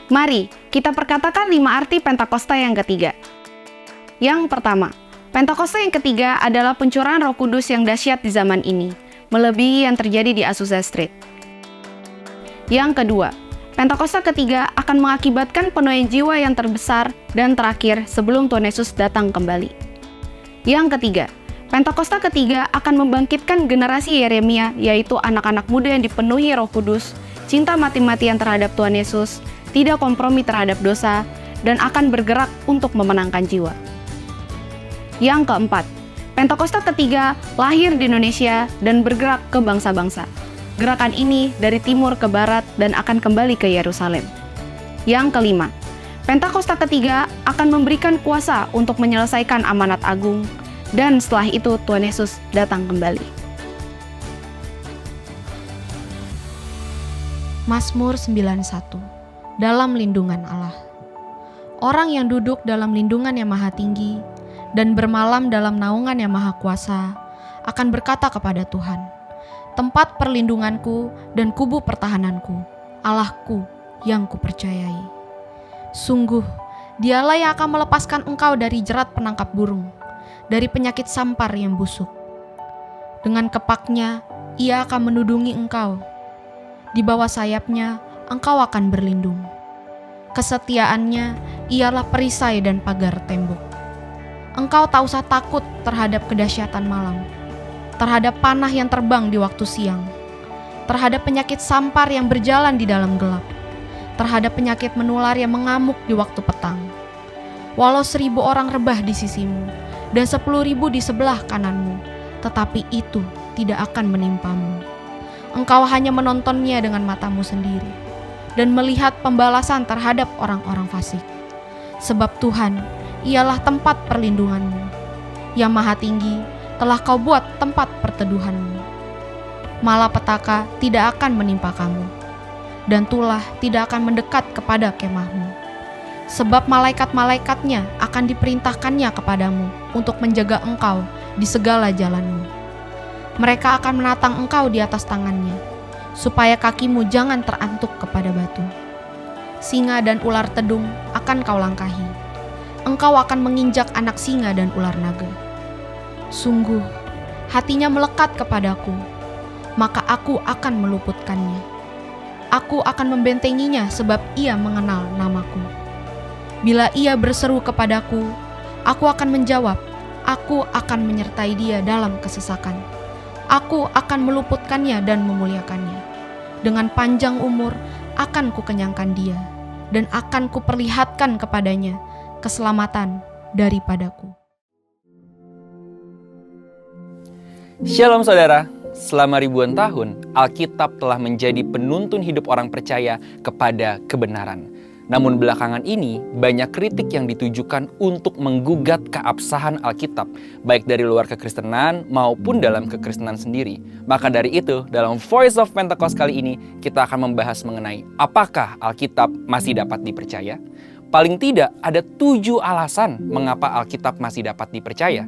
Mari kita perkatakan 5 arti Pentakosta yang ketiga. Yang pertama, Pentakosta yang ketiga adalah pencurahan Roh Kudus yang dahsyat di zaman ini, melebihi yang terjadi di Azusa Street. Yang kedua, Pentakosta ketiga akan mengakibatkan penuaian jiwa yang terbesar dan terakhir sebelum Tuhan Yesus datang kembali. Yang ketiga, Pentakosta ketiga akan membangkitkan generasi Yeremia, yaitu anak-anak muda yang dipenuhi Roh Kudus, cinta mati-matian terhadap Tuhan Yesus, tidak kompromi terhadap dosa, dan akan bergerak untuk memenangkan jiwa. Yang keempat, Pentakosta ketiga lahir di Indonesia dan bergerak ke bangsa-bangsa. Gerakan ini dari timur ke barat dan akan kembali ke Yerusalem. Yang kelima, Pentakosta ketiga akan memberikan kuasa untuk menyelesaikan amanat agung, dan setelah itu Tuhan Yesus datang kembali. Mazmur 91. Dalam lindungan Allah. Orang yang duduk dalam lindungan yang maha tinggi dan bermalam dalam naungan yang maha kuasa akan berkata kepada Tuhan, tempat perlindunganku dan kubu pertahananku, Allahku yang kupercayai. Sungguh, dialah yang akan melepaskan engkau dari jerat penangkap burung, dari penyakit sampar yang busuk. Dengan kepaknya, ia akan menudungi engkau. Di bawah sayapnya, engkau akan berlindung. Kesetiaannya ialah perisai dan pagar tembok. Engkau tak usah takut terhadap kedahsyatan malam, terhadap panah yang terbang di waktu siang, terhadap penyakit sampar yang berjalan di dalam gelap, terhadap penyakit menular yang mengamuk di waktu petang. Walau 1.000 orang rebah di sisimu, dan 10.000 di sebelah kananmu, tetapi itu tidak akan menimpamu. Engkau hanya menontonnya dengan matamu sendiri, dan melihat pembalasan terhadap orang-orang fasik. Sebab Tuhan, ialah tempat perlindunganmu. Yang maha tinggi, telah kau buat tempat perteduhanmu. Malapetaka tidak akan menimpa kamu, dan tulah tidak akan mendekat kepada kemahmu. Sebab malaikat-malaikatnya akan diperintahkannya kepadamu untuk menjaga engkau di segala jalanmu. Mereka akan menatang engkau di atas tangannya, supaya kakimu jangan terantuk kepada batu. Singa dan ular tedung akan kau langkahi. Engkau akan menginjak anak singa dan ular naga. Sungguh, hatinya melekat kepadaku, maka aku akan meluputkannya. Aku akan membentenginya sebab ia mengenal namaku. Bila ia berseru kepadaku, aku akan menjawab. Aku akan menyertai dia dalam kesesakan. Aku akan meluputkannya dan memuliakannya. Dengan panjang umur akan kukenyangkan dia, dan akan kuperlihatkan kepadanya keselamatan daripadaku. Shalom saudara, selama ribuan tahun Alkitab telah menjadi penuntun hidup orang percaya kepada kebenaran. Namun belakangan ini banyak kritik yang ditujukan untuk menggugat keabsahan Alkitab, baik dari luar kekristenan maupun dalam kekristenan sendiri. Maka dari itu, dalam Voice of Pentecost kali ini, kita akan membahas mengenai apakah Alkitab masih dapat dipercaya? Paling tidak ada 7 alasan mengapa Alkitab masih dapat dipercaya.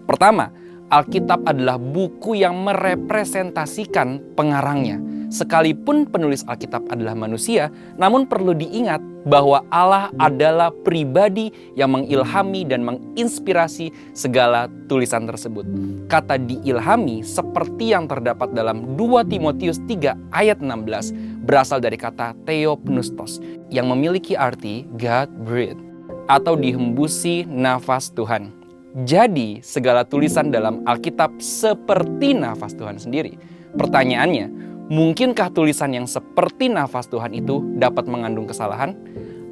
Pertama, Alkitab adalah buku yang merepresentasikan pengarangnya. Sekalipun penulis Alkitab adalah manusia, namun perlu diingat bahwa Allah adalah pribadi yang mengilhami dan menginspirasi segala tulisan tersebut. Kata diilhami seperti yang terdapat dalam 2 Timotius 3 ayat 16 berasal dari kata theopneustos yang memiliki arti God breathed atau dihembusi nafas Tuhan. Jadi segala tulisan dalam Alkitab seperti nafas Tuhan sendiri. Pertanyaannya, mungkinkah tulisan yang seperti nafas Tuhan itu dapat mengandung kesalahan?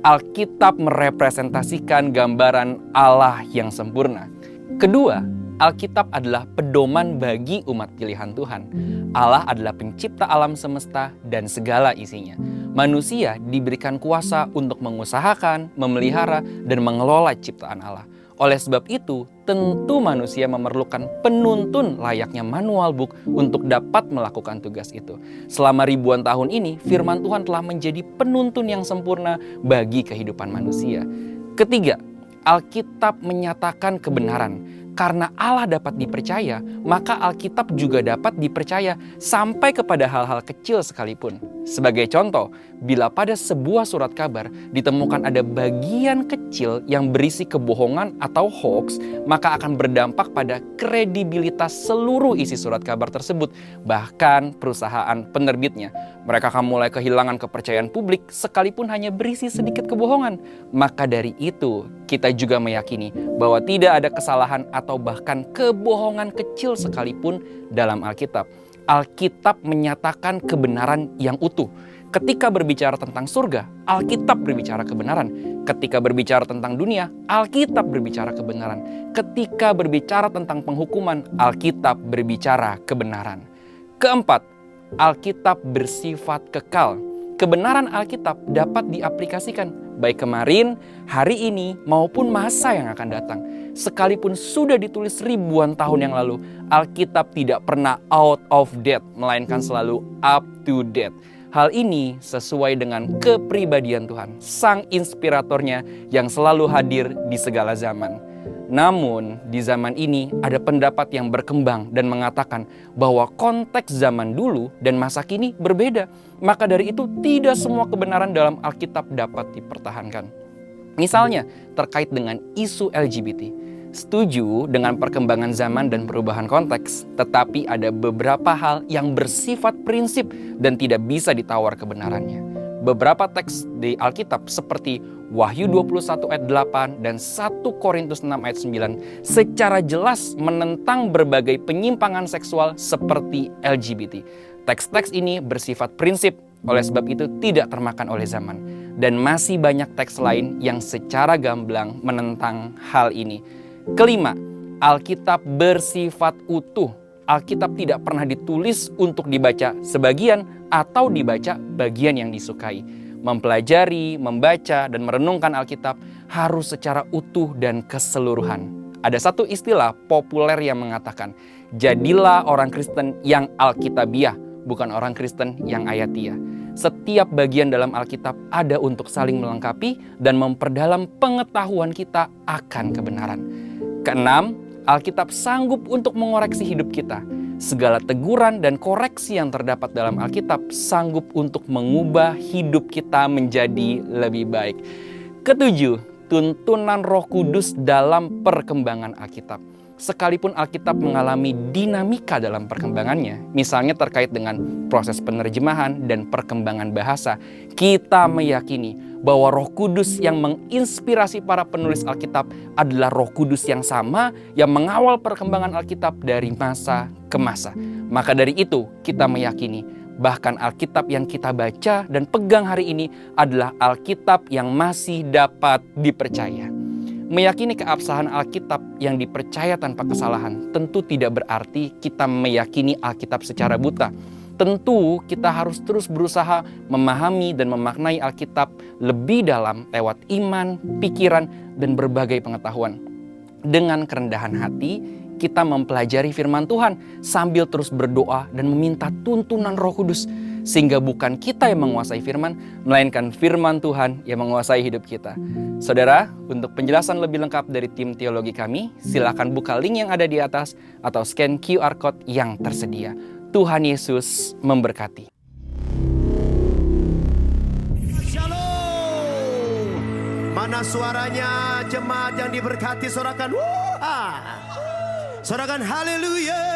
Alkitab merepresentasikan gambaran Allah yang sempurna. Kedua, Alkitab adalah pedoman bagi umat pilihan Tuhan. Allah adalah pencipta alam semesta dan segala isinya. Manusia diberikan kuasa untuk mengusahakan, memelihara, dan mengelola ciptaan Allah. Oleh sebab itu, tentu manusia memerlukan penuntun layaknya manual book untuk dapat melakukan tugas itu. Selama ribuan tahun ini, firman Tuhan telah menjadi penuntun yang sempurna bagi kehidupan manusia. Ketiga, Alkitab menyatakan kebenaran. Karena Allah dapat dipercaya, maka Alkitab juga dapat dipercaya sampai kepada hal-hal kecil sekalipun. Sebagai contoh, bila pada sebuah surat kabar ditemukan ada bagian kecil yang berisi kebohongan atau hoax, maka akan berdampak pada kredibilitas seluruh isi surat kabar tersebut, bahkan perusahaan penerbitnya. Mereka akan mulai kehilangan kepercayaan publik sekalipun hanya berisi sedikit kebohongan. Maka dari itu, kita juga meyakini bahwa tidak ada kesalahan atau bahkan kebohongan kecil sekalipun dalam Alkitab. Alkitab menyatakan kebenaran yang utuh. Ketika berbicara tentang surga, Alkitab berbicara kebenaran. Ketika berbicara tentang dunia, Alkitab berbicara kebenaran. Ketika berbicara tentang penghukuman, Alkitab berbicara kebenaran. Keempat, Alkitab bersifat kekal. Kebenaran Alkitab dapat diaplikasikan baik kemarin, hari ini, maupun masa yang akan datang. Sekalipun sudah ditulis ribuan tahun yang lalu, Alkitab tidak pernah out of date, melainkan selalu up to date. Hal ini sesuai dengan kepribadian Tuhan, Sang Inspiratornya yang selalu hadir di segala zaman. Namun, di zaman ini ada pendapat yang berkembang dan mengatakan bahwa konteks zaman dulu dan masa kini berbeda. Maka dari itu, tidak semua kebenaran dalam Alkitab dapat dipertahankan. Misalnya, terkait dengan isu LGBT. Setuju dengan perkembangan zaman dan perubahan konteks, tetapi ada beberapa hal yang bersifat prinsip dan tidak bisa ditawar kebenarannya. Beberapa teks di Alkitab seperti Wahyu 21 ayat 8 dan 1 Korintus 6 ayat 9 secara jelas menentang berbagai penyimpangan seksual seperti LGBT. Teks-teks ini bersifat prinsip, oleh sebab itu tidak termakan oleh zaman. Dan masih banyak teks lain yang secara gamblang menentang hal ini. Kelima, Alkitab bersifat utuh. Alkitab tidak pernah ditulis untuk dibaca sebagian atau dibaca bagian yang disukai. Mempelajari, membaca, dan merenungkan Alkitab harus secara utuh dan keseluruhan. Ada satu istilah populer yang mengatakan, jadilah orang Kristen yang Alkitabiah, bukan orang Kristen yang ayatiah. Setiap bagian dalam Alkitab ada untuk saling melengkapi dan memperdalam pengetahuan kita akan kebenaran. Keenam, Alkitab sanggup untuk mengoreksi hidup kita. Segala teguran dan koreksi yang terdapat dalam Alkitab sanggup untuk mengubah hidup kita menjadi lebih baik. Ketujuh, tuntunan Roh Kudus dalam perkembangan Alkitab. Sekalipun Alkitab mengalami dinamika dalam perkembangannya, misalnya terkait dengan proses penerjemahan dan perkembangan bahasa, kita meyakini bahwa Roh Kudus yang menginspirasi para penulis Alkitab adalah Roh Kudus yang sama yang mengawal perkembangan Alkitab dari masa ke masa. Maka dari itu, kita meyakini bahkan Alkitab yang kita baca dan pegang hari ini adalah Alkitab yang masih dapat dipercaya. Meyakini keabsahan Alkitab yang dipercaya tanpa kesalahan tentu tidak berarti kita meyakini Alkitab secara buta. Tentu kita harus terus berusaha memahami dan memaknai Alkitab lebih dalam lewat iman, pikiran, dan berbagai pengetahuan. Dengan kerendahan hati, kita mempelajari firman Tuhan sambil terus berdoa dan meminta tuntunan Roh Kudus. Sehingga bukan kita yang menguasai firman, melainkan firman Tuhan yang menguasai hidup kita. Saudara, untuk penjelasan lebih lengkap dari tim teologi kami, silakan buka link yang ada di atas atau scan QR Code yang tersedia. Tuhan Yesus memberkati. Shalom. Mana suaranya jemaat yang diberkati, sorakan sorakan haleluya.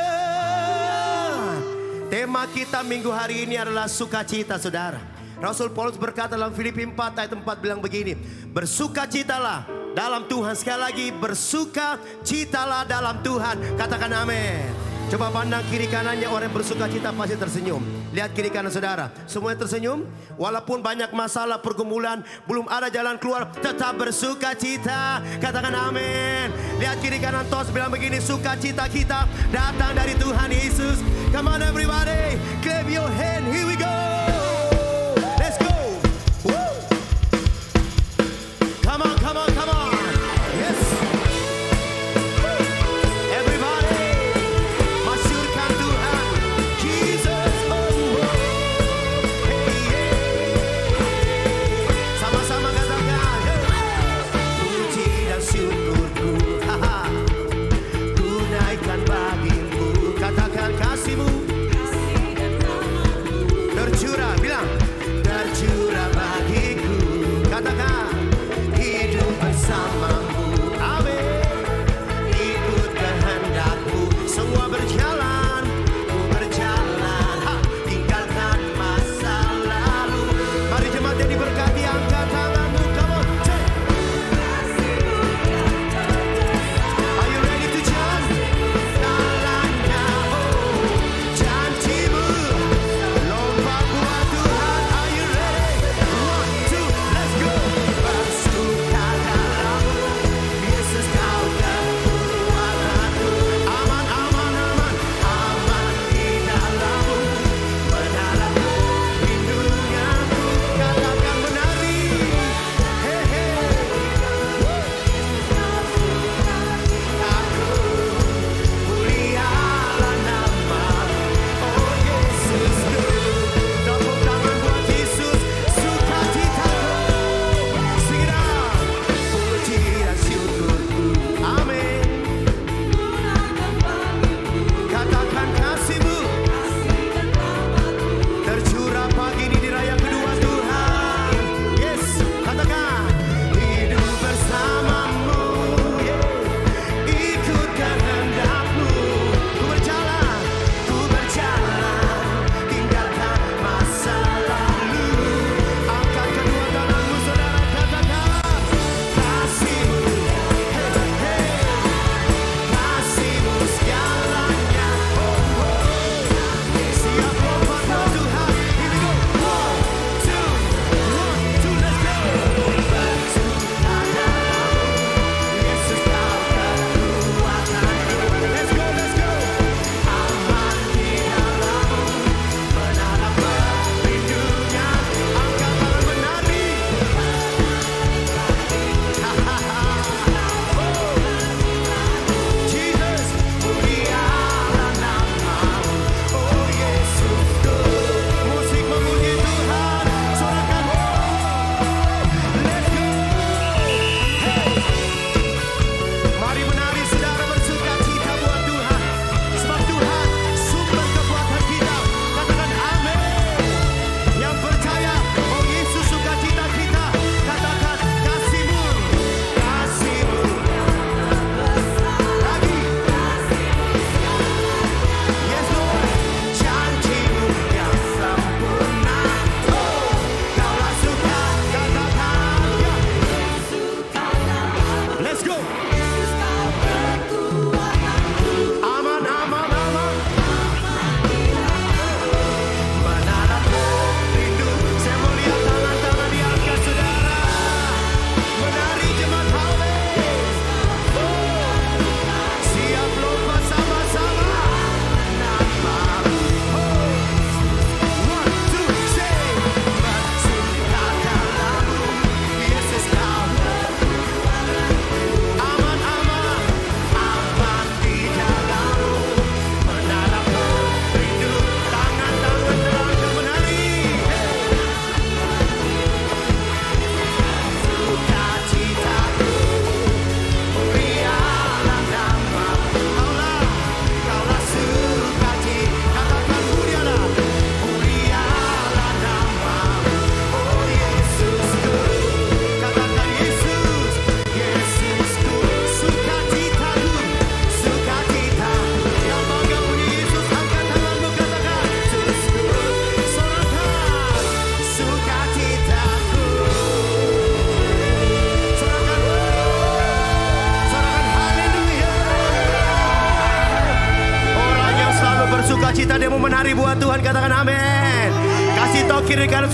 Tema kita minggu hari ini adalah sukacita, saudara. Rasul Paulus berkata dalam Filipi 4 ayat 4 bilang begini, bersukacitalah dalam Tuhan. Sekali lagi, bersukacitalah dalam Tuhan. Katakan amin. Coba pandang kiri kanannya, orang yang bersukacita pasti tersenyum. Lihat kiri kanan saudara, semuanya tersenyum. Walaupun banyak masalah, pergumulan, belum ada jalan keluar, tetap bersukacita. Katakan amin. Lihat kiri kanan tos bilang begini, sukacita kita datang dari Tuhan Yesus. Come on everybody, clap your hand, here we go. Let's go. Woo. Come on, come on, come on. Yes. Everybody, masyurkan Tuhan, Jesus, oh, hey, hey. Sama-sama katakan, hey. Puji dan syukurku, haha. Ku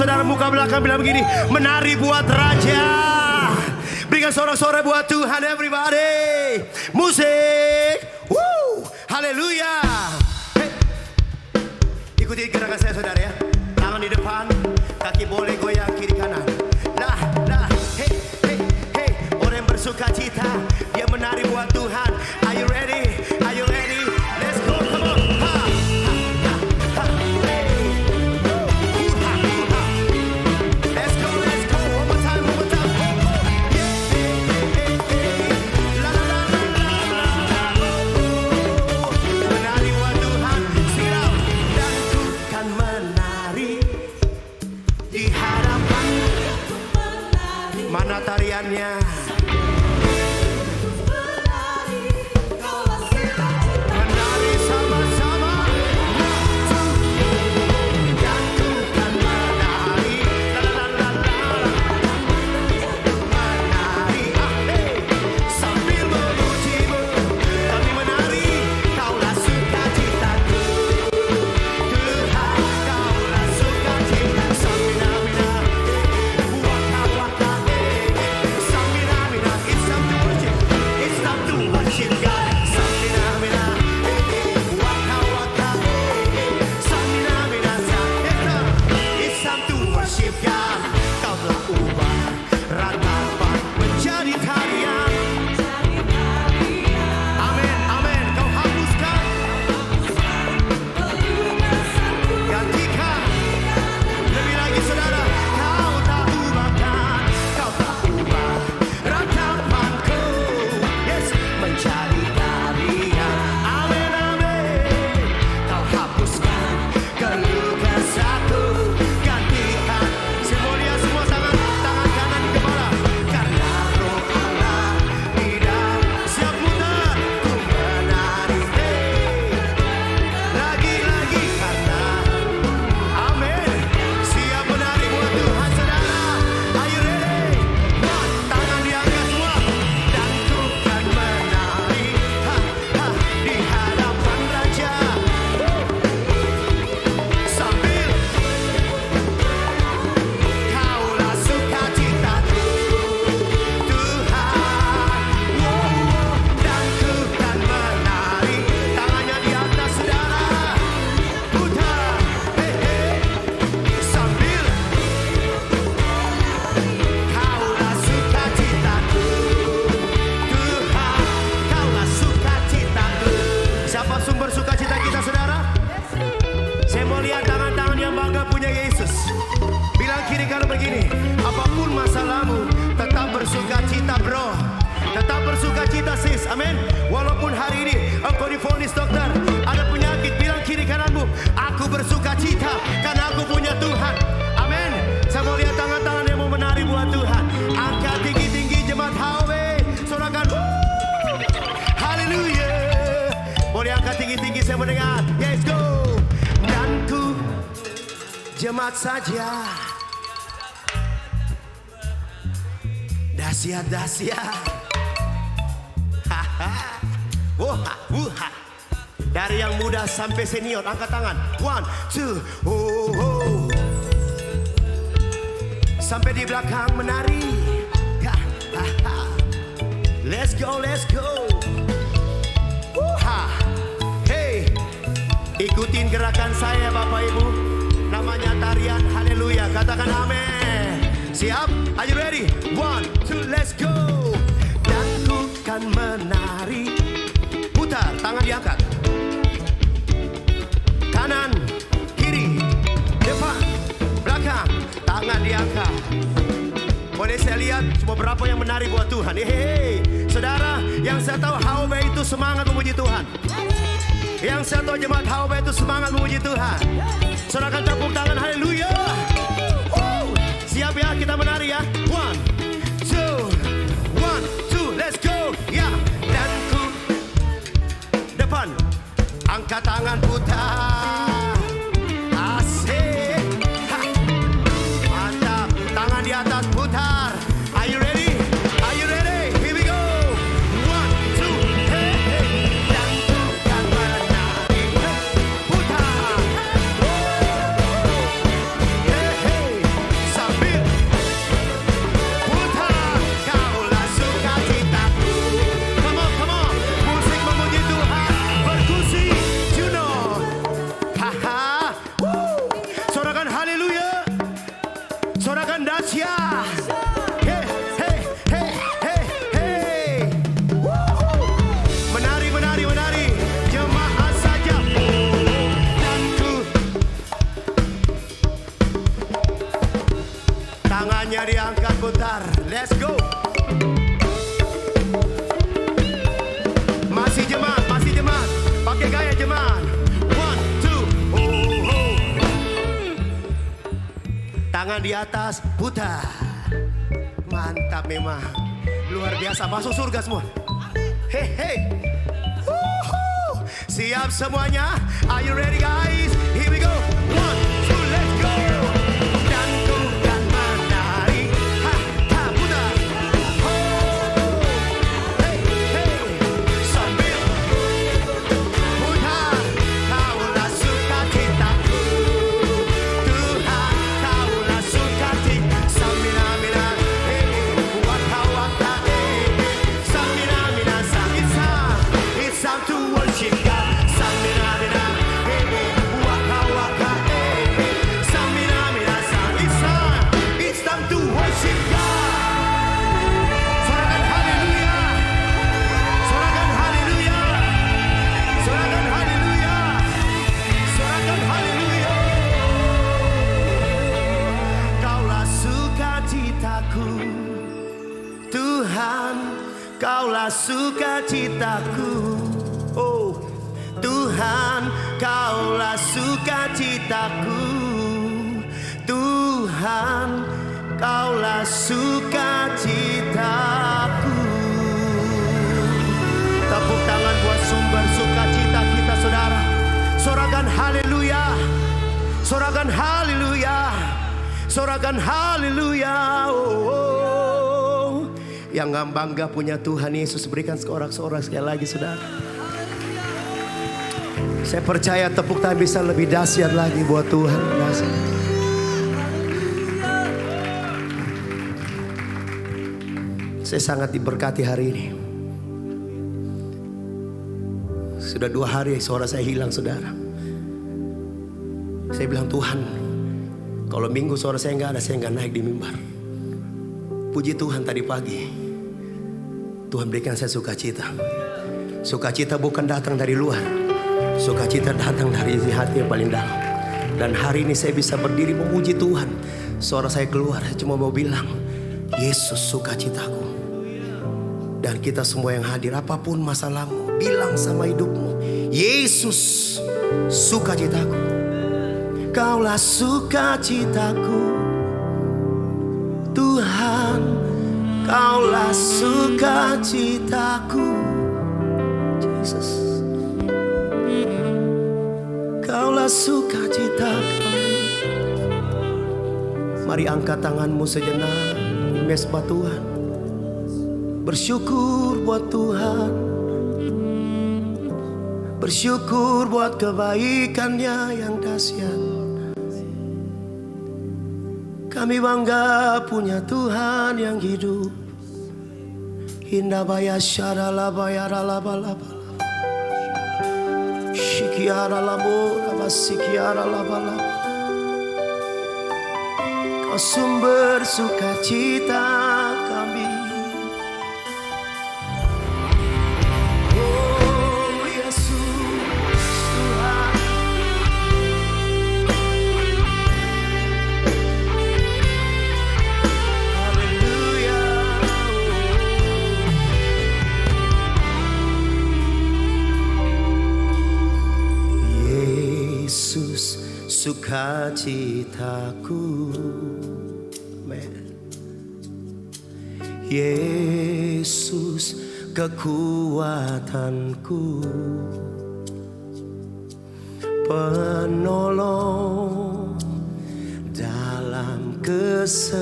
saudara muka belakang bilang begini, menari buat Raja. Berikan sorak-sorai buat Tuhan, everybody. Musik. Woo. Haleluya. Hey. Ikuti gerakan saya saudara ya. Tangan di depan, kaki boleh goyang kiri kanan. Nah, hey, hey, hey. Orang yang bersuka cita, dia menari buat Tuhan. Are you ready? Are you ready? Let's go, come on. Ha, ha, ha, ha. Hey. Woo, ha, ha. Let's go, let's go. One more time, one more time. Oh, oh. Yeah, hey, hey, hey. La, la, la, la, la, la, la. Oh, oh. Menari buat Tuhan. Sing it out. Dan ku kan menari di hadapan. Mana tariannya? Menari sama-sama. Dan ku kan menari. La la la la la. Menari, hey. Sambil memujimu, kami menari. Kaulah sukacitaku. Tuhan, kaulah sukacita. Samina-mina, waka-waka, samina-mina. It's time to worship. It's time to worship God. Samina-mina, waka-waka, samina-mina. It's time to worship God. Kau telah ubah ratapan menjadi tarian. Amin, amin. Kau hapuskan, gantikan. Lebih lagi saudara, kau tak ubahkan, kau tak ubah ratapanku. Yes, menjadi tarian. Amin, amin. Kau hapuskan kelukasaku, gantikan. Semuanya semua tangan kanan di kepala. Karena roh Allah di dalam. Siap muter, ku menari. Lagi-lagi karena amin. Siap menari buat Tuhan saudara. Are you ready? One, tangan diangkat semua. Dan ku kan menari, ha, ha, di hadapan Raja. Sambil kaulah sukacitaku, Tuhan. Wow, dan ku kan menari. Tangannya di atas saudara. Putar, hey, hey. Sambil kaulah sukacitaku, Tuhan. Kaulah sukacitaku. Siapa sumber sukacita kita saudara? Saya mau lihat tangan-tangan yang bangga punya Yesus. Bilang kiri kanan begini, apapun masalahmu, tetap bersuka cita bro. Tetap bersuka cita sis, amin. Walaupun hari ini engkau divonis dokter, ada penyakit, bilang kiri kananmu, aku bersuka cita karena aku punya Tuhan. Amin. Saya mau lihat tangan-tangan yang mau menari buat Tuhan. Angkat tinggi-tinggi jemaat HOW. Sorakan, haleluya. Boleh angkat tinggi-tinggi saya mendengar. Let's go. Dan ku jemaat saja. Dahsyat-dahsyat. Wuha, wuha. Dari yang muda sampai senior, angkat tangan. 1, 2, oh, oh. Sampai di belakang menari. Ha, ha, ha. Let's go, let's go. Wuha. Hey, ikutin gerakan saya Bapak Ibu. Namanya tarian haleluya. Katakan amin. Siap? Are you ready? 1, 2, let's go. Dan ku kan menari. Putar, tangan diangkat. Kanan, kiri, depan, belakang, tangan diangkat. Boleh saya lihat cuma berapa yang menari buat Tuhan. Hehehe. Saudara, yang saya tahu HOW itu semangat memuji Tuhan. Yang saya tahu jemaat HOW itu semangat memuji Tuhan. Saudara kan tepuk tangan haleluya. Siap ya, kita menari ya. 1, 2, 1, 2, let's go. Ya, dan ku depan, angkat tangan putar. Asik. Ha. Mantap, tangan di atas putar. Are you ready? Are you ready? Here we go. 1, 2, hey, hey. Dan ku kan menari. Hey, putar. Hey, hey. besar. Let's go. Masih jemaat, masih jemaat. Pakai gaya jemaat. One, two, oh, oh. Tangan di atas, putar. Mantap memang. Luar biasa, masuk surga semua. Hey, hey. Woohoo. Siap semuanya? Are you ready guys? Here we go. One, two, let's go. Dan ku kan menari. Ha, ha, putar. Oh. Hey, hey. Sambil putar. Kaulah sukacitaku. Tuhan, kaulah sukacita. Samina, mina, waka, waka, samina, mina, sang. It's time to worship God. Samina, mina, waka, waka, samina, mina, sang. It's time to worship God. Sorakan haleluya. Sorakan haleluya. Sorakan haleluya. Sorakan haleluya. Kaulah sukacitaku, Tuhan, kaulah sukacitaku. Oh, Tuhan, kaulah sukacitaku. Tuhan, kaulah sukacitaku. Tepuk tangan buat sumber sukacita kita, saudara. Sorakan haleluya. Sorakan haleluya. Sorakan haleluya. Oh. Yang gak bangga punya Tuhan Yesus, berikan seorang-seorang sekali lagi, saudara. Saya percaya tepuk tangan bisa lebih dahsyat lagi buat Tuhan. Dahsyat. Saya sangat diberkati hari ini. Sudah 2 hari suara saya hilang, saudara. Saya bilang, Tuhan, kalau minggu suara saya nggak ada, saya nggak naik di mimbar. Puji Tuhan, tadi pagi Tuhan berikan saya sukacita. Sukacita bukan datang dari luar, sukacita datang dari hati yang paling dalam. Dan hari ini saya bisa berdiri memuji Tuhan. Suara saya keluar, saya cuma mau bilang, Yesus sukacitaku. Dan kita semua yang hadir, apapun masalahmu, bilang sama hidupmu, Yesus sukacitaku. Kaulah sukacitaku, Tuhan, kaulah sukacitaku. Yesus, kaulah sukacitaku. Mari angkat tanganmu sejenak, mesbah Tuhan. Bersyukur buat Tuhan, bersyukur buat kebaikannya yang dahsyat. Kami bangga punya Tuhan yang hidup. Indah baya syarala bayara laba laba, shikiara labo laba sikiara laba laba. Kau sumber sukacita kami. Oh Yesus Tuhan. Haleluya. Yesus sukacitaku. Amen. Yesus kekuatanku, penolong dalam kesesakan.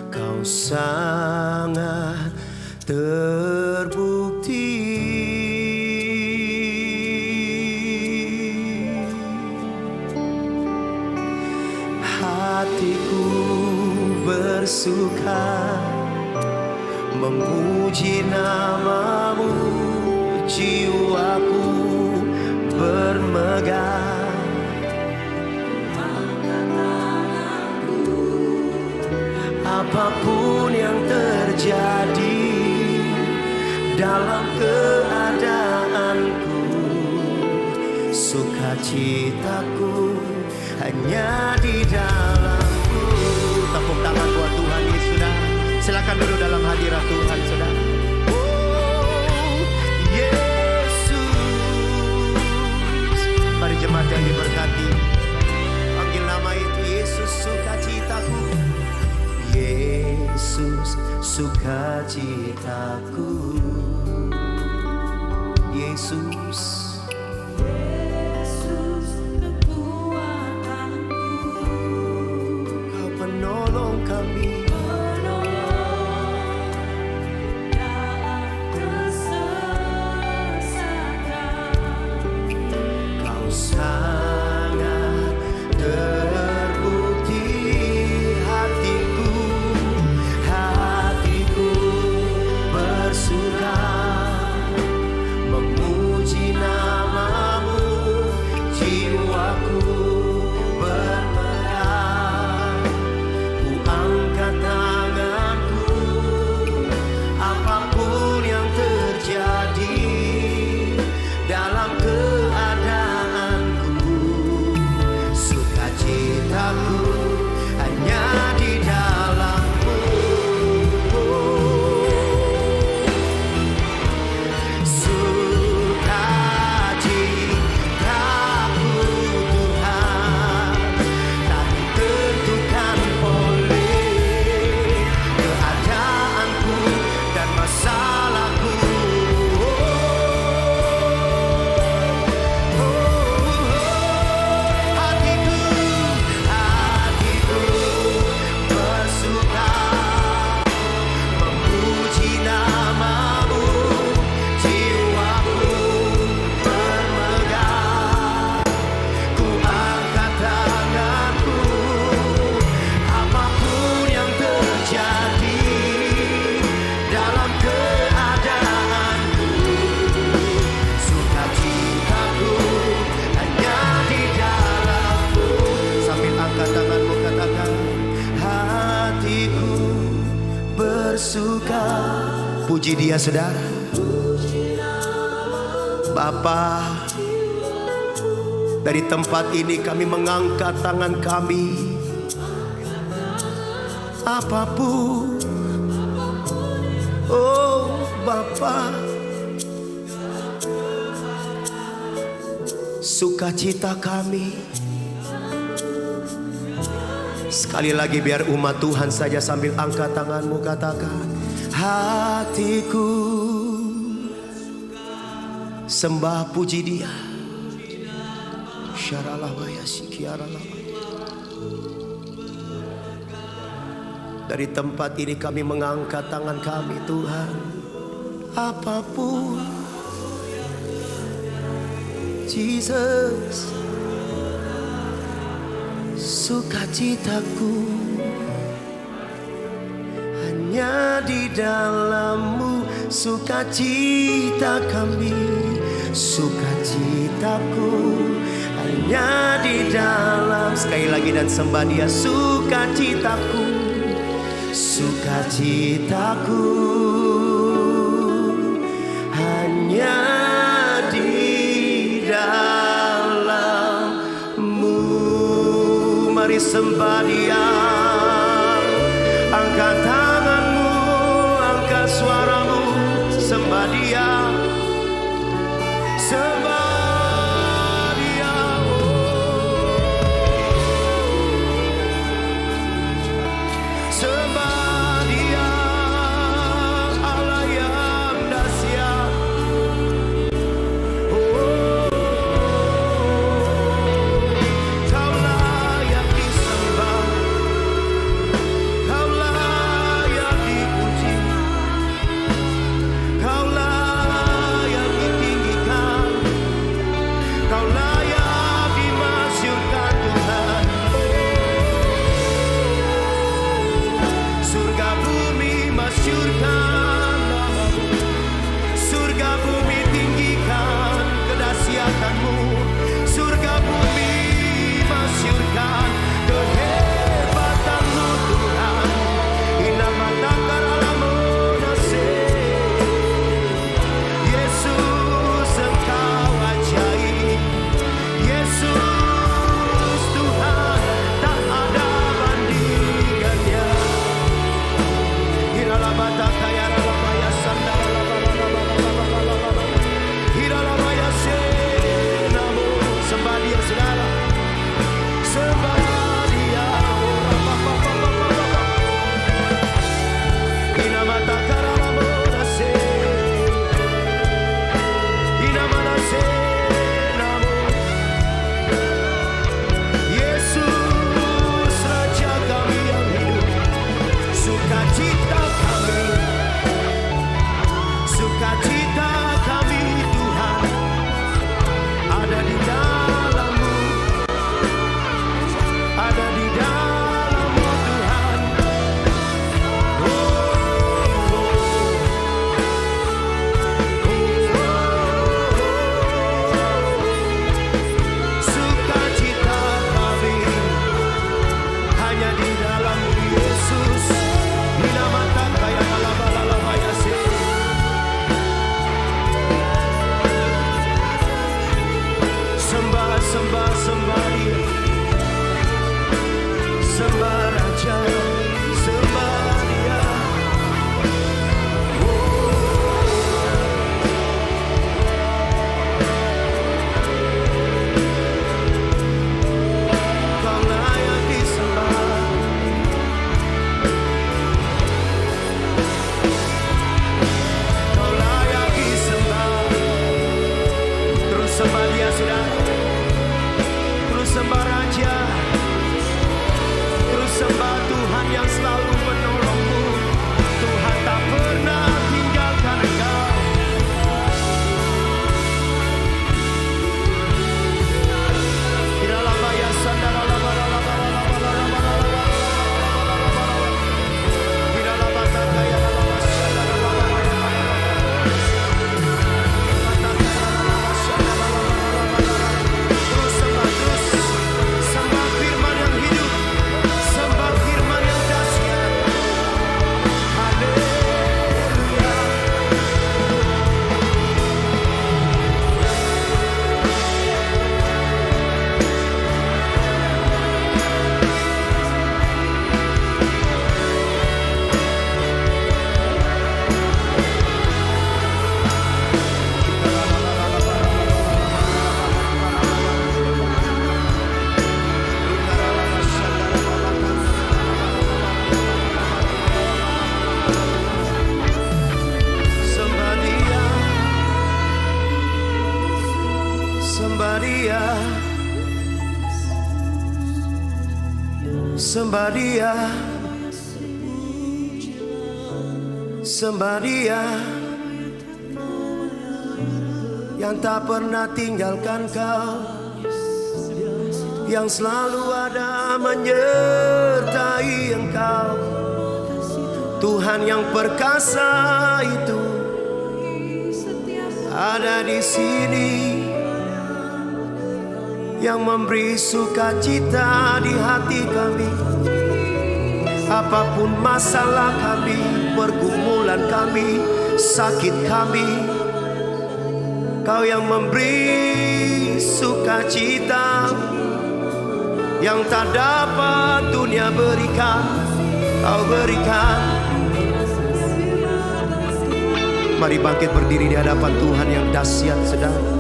Kau sangat terbukti. Hatiku bersuka memuji namamu, jiwaku bermegah. Apapun yang terjadi dalam keadaanku, sukacitaku hanya di dalammu. Yesus sukacitaku. Yesus, Kau penolong kami. Kau sangat terbukti hatiku, hatiku bersuka memuji namamu, jiwaku bermegah. Ku angkat tanganku, apapun yang terjadi dalam keadaanku, sukacitaku hanya di dalam-Mu. Sukacitaku Tuhan tak ditentukan oleh keadaanku dan masalahku. Hatiku bersuka memuji namamu, jiwaku bermegah. Ku angkat tanganku, apapun yang terjadi dalam keadaanku, sukacitaku hanya di dalam-Mu. Sambil angkat tanganmu katakan, hatiku bersuka. Puji Dia saudara. Bapa, dari tempat ini kami mengangkat tangan kami. Apapun, oh Bapa, sukacita kami. Sekali lagi biar umat Tuhan saja sambil angkat tanganmu katakan, hatiku sembah puji Dia. Syaralabaya sikiaralabaya. Dari tempat ini kami mengangkat tangan kami Tuhan. Apapun, Jesus, sukacitaku hanya di dalam-Mu, sukacita kami, sukacitaku hanya di dalam. Sekali lagi dan sembah Dia, sukacitaku, sukacitaku hanya di dalam-Mu. Mari sembah Dia, angkat tanganmu, angkat suaramu, sembah Dia, sembah Dia. Sembah Dia, Allah yang dahsyat. Kau layak disembah. Sembah Dia, sembah Dia yang tak pernah tinggalkan kau, yang selalu ada menyertai engkau. Tuhan yang perkasa itu ada di sini, yang memberi sukacita di hati kami. Apapun masalah kami, pergumulan kami, sakit kami, Kau yang memberi sukacita yang tak dapat dunia berikan, Kau berikan. Mari bangkit berdiri di hadapan Tuhan yang dahsyat sedang.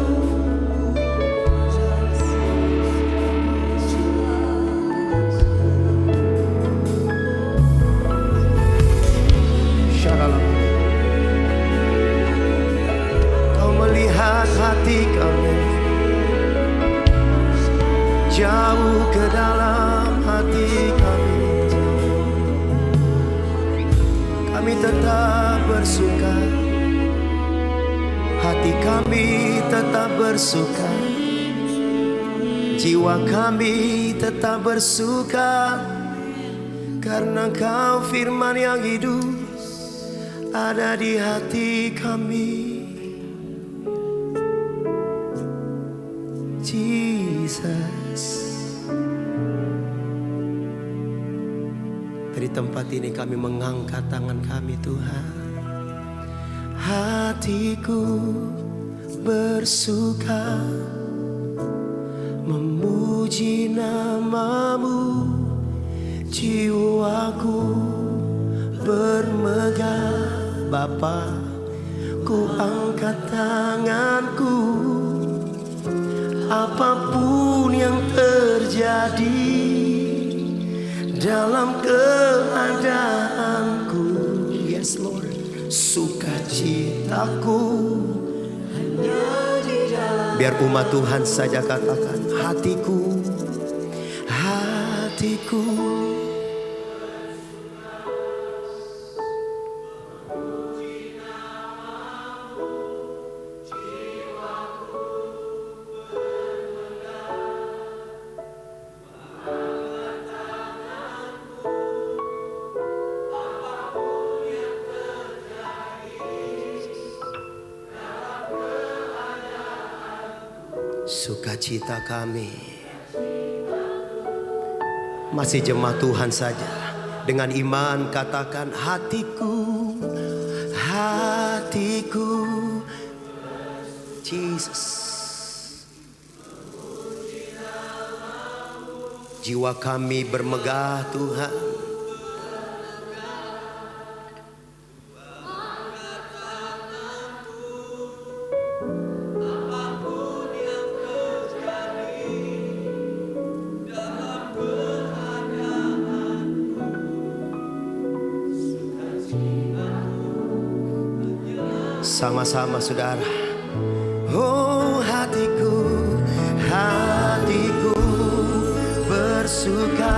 Kau melihat hati kami, jauh ke dalam hati kami. Kami tetap bersuka, hati kami tetap bersuka, jiwa kami tetap bersuka, karena Kau firman yang hidup ada di hati kami. Jesus. Dari tempat ini kami mengangkat tangan kami, Tuhan. Hatiku bersuka memuji nama-Mu, jiwaku bermegah. Bapa, ku angkat tanganku, apapun yang terjadi dalam keadaanku. Yes Lord, sukacitaku hanya di dalam. Biar umat Tuhan saja katakan, hatiku, hatiku. Sukacita kami. Masih jemaat Tuhan saja, dengan iman katakan, hatiku, hatiku. Jesus. Jiwa kami bermegah Tuhan. Sama-sama saudara. Oh hatiku, hatiku bersuka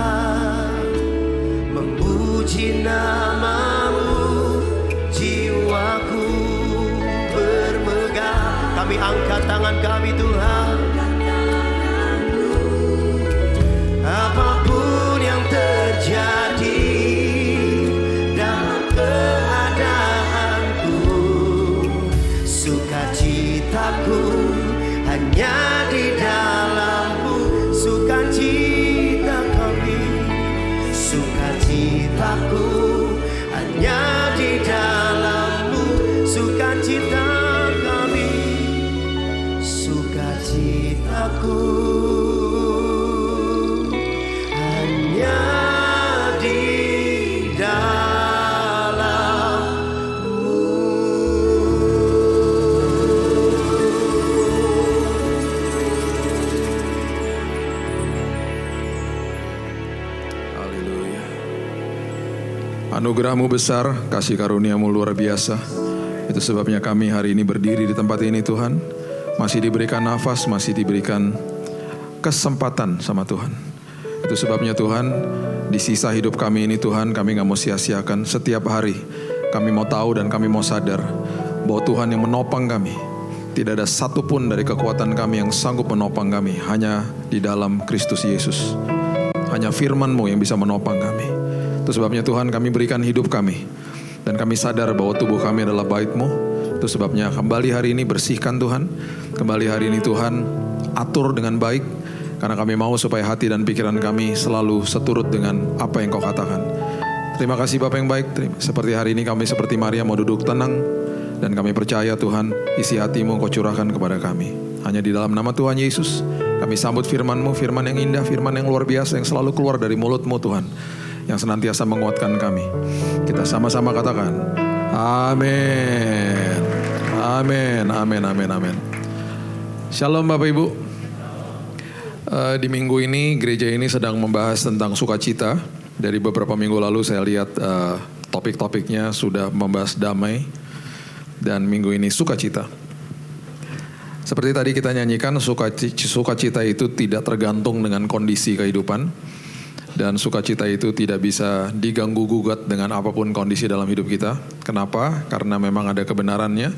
memuji nama-Mu, jiwaku bermegah. Kami angkat tangan kami Tuhan. Apapun yang terjadi dalam keadaanku, sukacitaku hanya di dalam-Mu. Sukacita kami, sukacitaku hanya di dalam-Mu. Sukacita kami, sukacitaku hanya di dalam-Mu. Haleluya. Anugerah-Mu besar, kasih karunia-Mu luar biasa. Itu sebabnya kami hari ini berdiri di tempat ini Tuhan. Masih diberikan nafas, masih diberikan kesempatan sama Tuhan. Itu sebabnya Tuhan, Di sisa hidup kami ini Tuhan, kami gak mau sia-siakan. Setiap hari kami mau tahu dan kami mau sadar bahwa Tuhan yang menopang kami. Tidak ada satupun dari kekuatan kami yang sanggup menopang kami. Hanya di dalam Kristus Yesus. Hanya firman-Mu yang bisa menopang kami. Itu sebabnya Tuhan, kami berikan hidup kami. Dan kami sadar bahwa tubuh kami adalah bait-Mu. Itu sebabnya kembali hari ini bersihkan Tuhan. Kembali hari ini Tuhan, atur dengan baik. Karena kami mau supaya hati dan pikiran kami selalu seturut dengan apa yang Kau katakan. Terima kasih Bapa yang baik. Seperti hari ini kami seperti Maria mau duduk tenang. Dan kami percaya Tuhan, isi hati-Mu Kau curahkan kepada kami. Hanya di dalam nama Tuhan Yesus, kami sambut firman-Mu, firman yang indah, firman yang luar biasa, yang selalu keluar dari mulut-Mu Tuhan. Yang senantiasa menguatkan kami. Kita sama-sama katakan, amin. Amin, amin, amin, amin. Shalom Bapak Ibu. Di minggu ini gereja ini sedang membahas tentang sukacita. Dari beberapa minggu lalu saya lihat topik-topiknya sudah membahas damai. Dan minggu ini sukacita. Seperti tadi kita nyanyikan, sukacita itu tidak tergantung dengan kondisi kehidupan. Dan sukacita itu tidak bisa diganggu-gugat dengan apapun kondisi dalam hidup kita. Kenapa? Karena memang ada kebenarannya.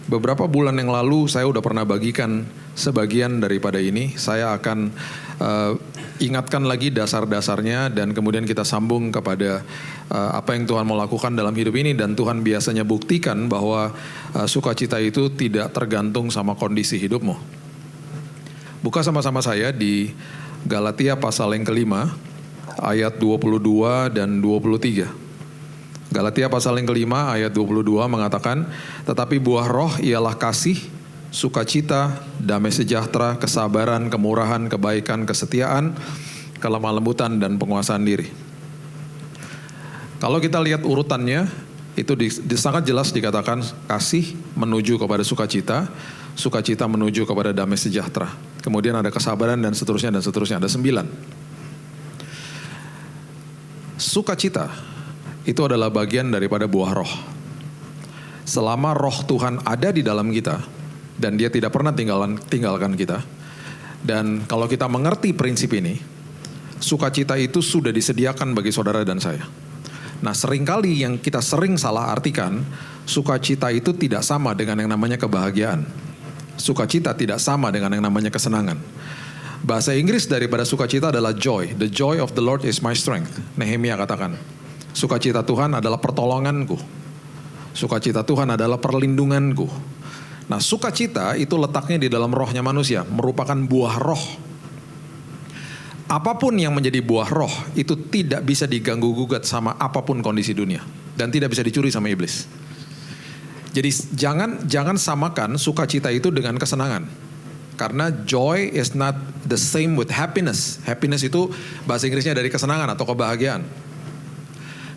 Beberapa bulan yang lalu saya udah pernah bagikan sebagian daripada ini. Saya akan ingatkan lagi dasar-dasarnya dan kemudian kita sambung kepada apa yang Tuhan mau lakukan dalam hidup ini. Dan Tuhan biasanya buktikan bahwa sukacita itu tidak tergantung sama kondisi hidupmu. Buka sama-sama saya di Galatia pasal yang kelima ayat 22 dan 23. Galatia pasal yang kelima ayat 22 mengatakan, tetapi buah roh ialah kasih, sukacita, damai sejahtera, kesabaran, kemurahan, kebaikan, kesetiaan, kelemah lembutan, dan penguasaan diri. Kalau kita lihat urutannya, itu sangat jelas dikatakan kasih menuju kepada sukacita, sukacita menuju kepada damai sejahtera. Kemudian ada kesabaran dan seterusnya, ada 9. Sukacita itu adalah bagian daripada buah roh. Selama roh Tuhan ada di dalam kita, dan dia tidak pernah tinggalkan kita. Dan kalau kita mengerti prinsip ini, sukacita itu sudah disediakan bagi saudara dan saya. Nah, seringkali yang kita sering salah artikan, sukacita itu tidak sama dengan yang namanya kebahagiaan. Sukacita tidak sama dengan yang namanya kesenangan. Bahasa Inggris daripada sukacita adalah joy. The joy of the Lord is my strength. Nehemia katakan. Sukacita Tuhan adalah pertolonganku. Sukacita Tuhan adalah perlindunganku. Nah, sukacita itu letaknya di dalam rohnya manusia, merupakan buah roh. Apapun yang menjadi buah roh itu tidak bisa diganggu-gugat sama apapun kondisi dunia dan tidak bisa dicuri sama iblis. Jadi jangan samakan sukacita itu dengan kesenangan. Karena joy is not the same with happiness. Happiness itu bahasa Inggrisnya dari kesenangan atau kebahagiaan.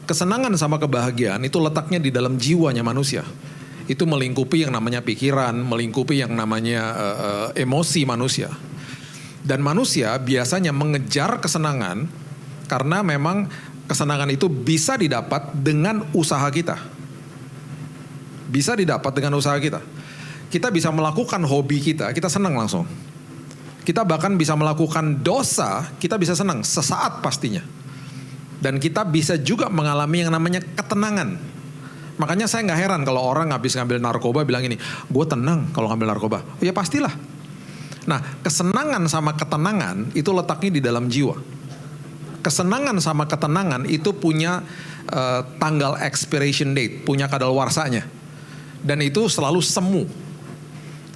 Kesenangan sama kebahagiaan itu letaknya di dalam jiwanya manusia. Itu melingkupi yang namanya pikiran, melingkupi yang namanya emosi manusia. Dan manusia biasanya mengejar kesenangan karena memang kesenangan itu bisa didapat dengan usaha kita. Bisa didapat dengan usaha kita. Kita bisa melakukan hobi kita senang langsung. Kita bahkan bisa melakukan dosa, kita bisa senang sesaat pastinya. Dan kita bisa juga mengalami yang namanya ketenangan. Makanya saya gak heran kalau orang habis ngambil narkoba bilang ini, gue tenang kalau ngambil narkoba. Ya pastilah. Nah, kesenangan sama ketenangan itu letaknya di dalam jiwa. Kesenangan sama ketenangan itu punya tanggal expiration date, punya kadaluarsanya. Dan itu selalu semu.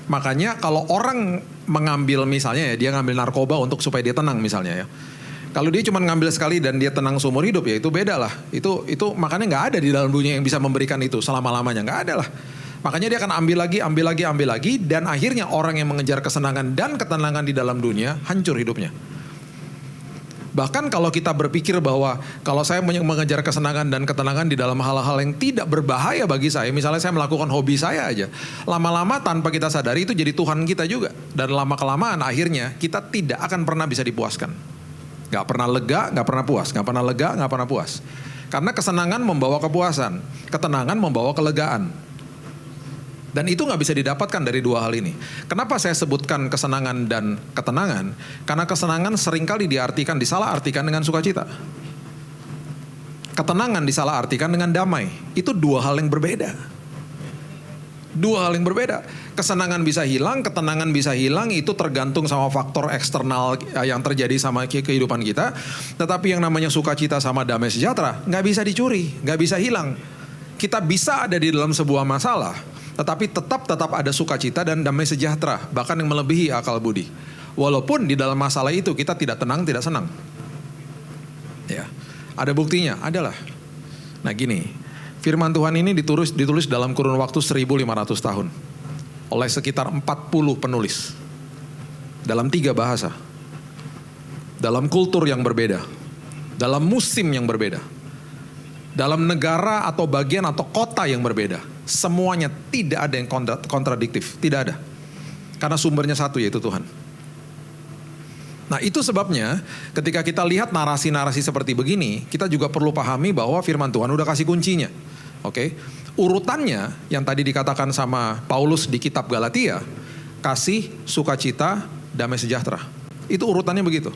Makanya kalau orang mengambil misalnya ya, dia ngambil narkoba untuk supaya dia tenang misalnya ya. Kalau dia cuma ngambil sekali dan dia tenang seumur hidup ya itu beda lah. Itu makanya nggak ada di dalam dunia yang bisa memberikan itu selama-lamanya, nggak ada lah. Makanya dia akan ambil lagi dan akhirnya orang yang mengejar kesenangan dan ketenangan di dalam dunia hancur hidupnya. Bahkan kalau kita berpikir bahwa kalau saya mengejar kesenangan dan ketenangan di dalam hal-hal yang tidak berbahaya bagi saya, misalnya saya melakukan hobi saya aja, lama-lama tanpa kita sadari itu jadi Tuhan kita juga. Dan lama-kelamaan akhirnya kita tidak akan pernah bisa dipuaskan. Gak pernah lega, gak pernah puas. Gak pernah lega, gak pernah puas. Karena kesenangan membawa kepuasan. Ketenangan membawa kelegaan. Dan itu nggak bisa didapatkan dari dua hal ini. Kenapa saya sebutkan kesenangan dan ketenangan? Karena kesenangan seringkali disalah artikan dengan sukacita. Ketenangan disalah artikan dengan damai. Itu dua hal yang berbeda. Dua hal yang berbeda. Kesenangan bisa hilang, ketenangan bisa hilang, itu tergantung sama faktor eksternal yang terjadi sama kehidupan kita. Tetapi yang namanya sukacita sama damai sejahtera nggak bisa dicuri, nggak bisa hilang. Kita bisa ada di dalam sebuah masalah, tetapi tetap ada sukacita dan damai sejahtera, bahkan yang melebihi akal budi. Walaupun di dalam masalah itu kita tidak tenang, tidak senang. Ya, ada buktinya, adalah. Nah gini, firman Tuhan ini ditulis dalam kurun waktu 1500 tahun oleh sekitar 40 penulis dalam 3 bahasa, dalam kultur yang berbeda, dalam musim yang berbeda, dalam negara atau bagian atau kota yang berbeda. Semuanya tidak ada yang kontradiktif, tidak ada. Karena sumbernya satu, yaitu Tuhan. Nah itu sebabnya ketika kita lihat narasi-narasi seperti begini, kita juga perlu pahami bahwa firman Tuhan udah kasih kuncinya. Oke, urutannya yang tadi dikatakan sama Paulus di kitab Galatia, kasih, sukacita, damai sejahtera. Itu urutannya begitu.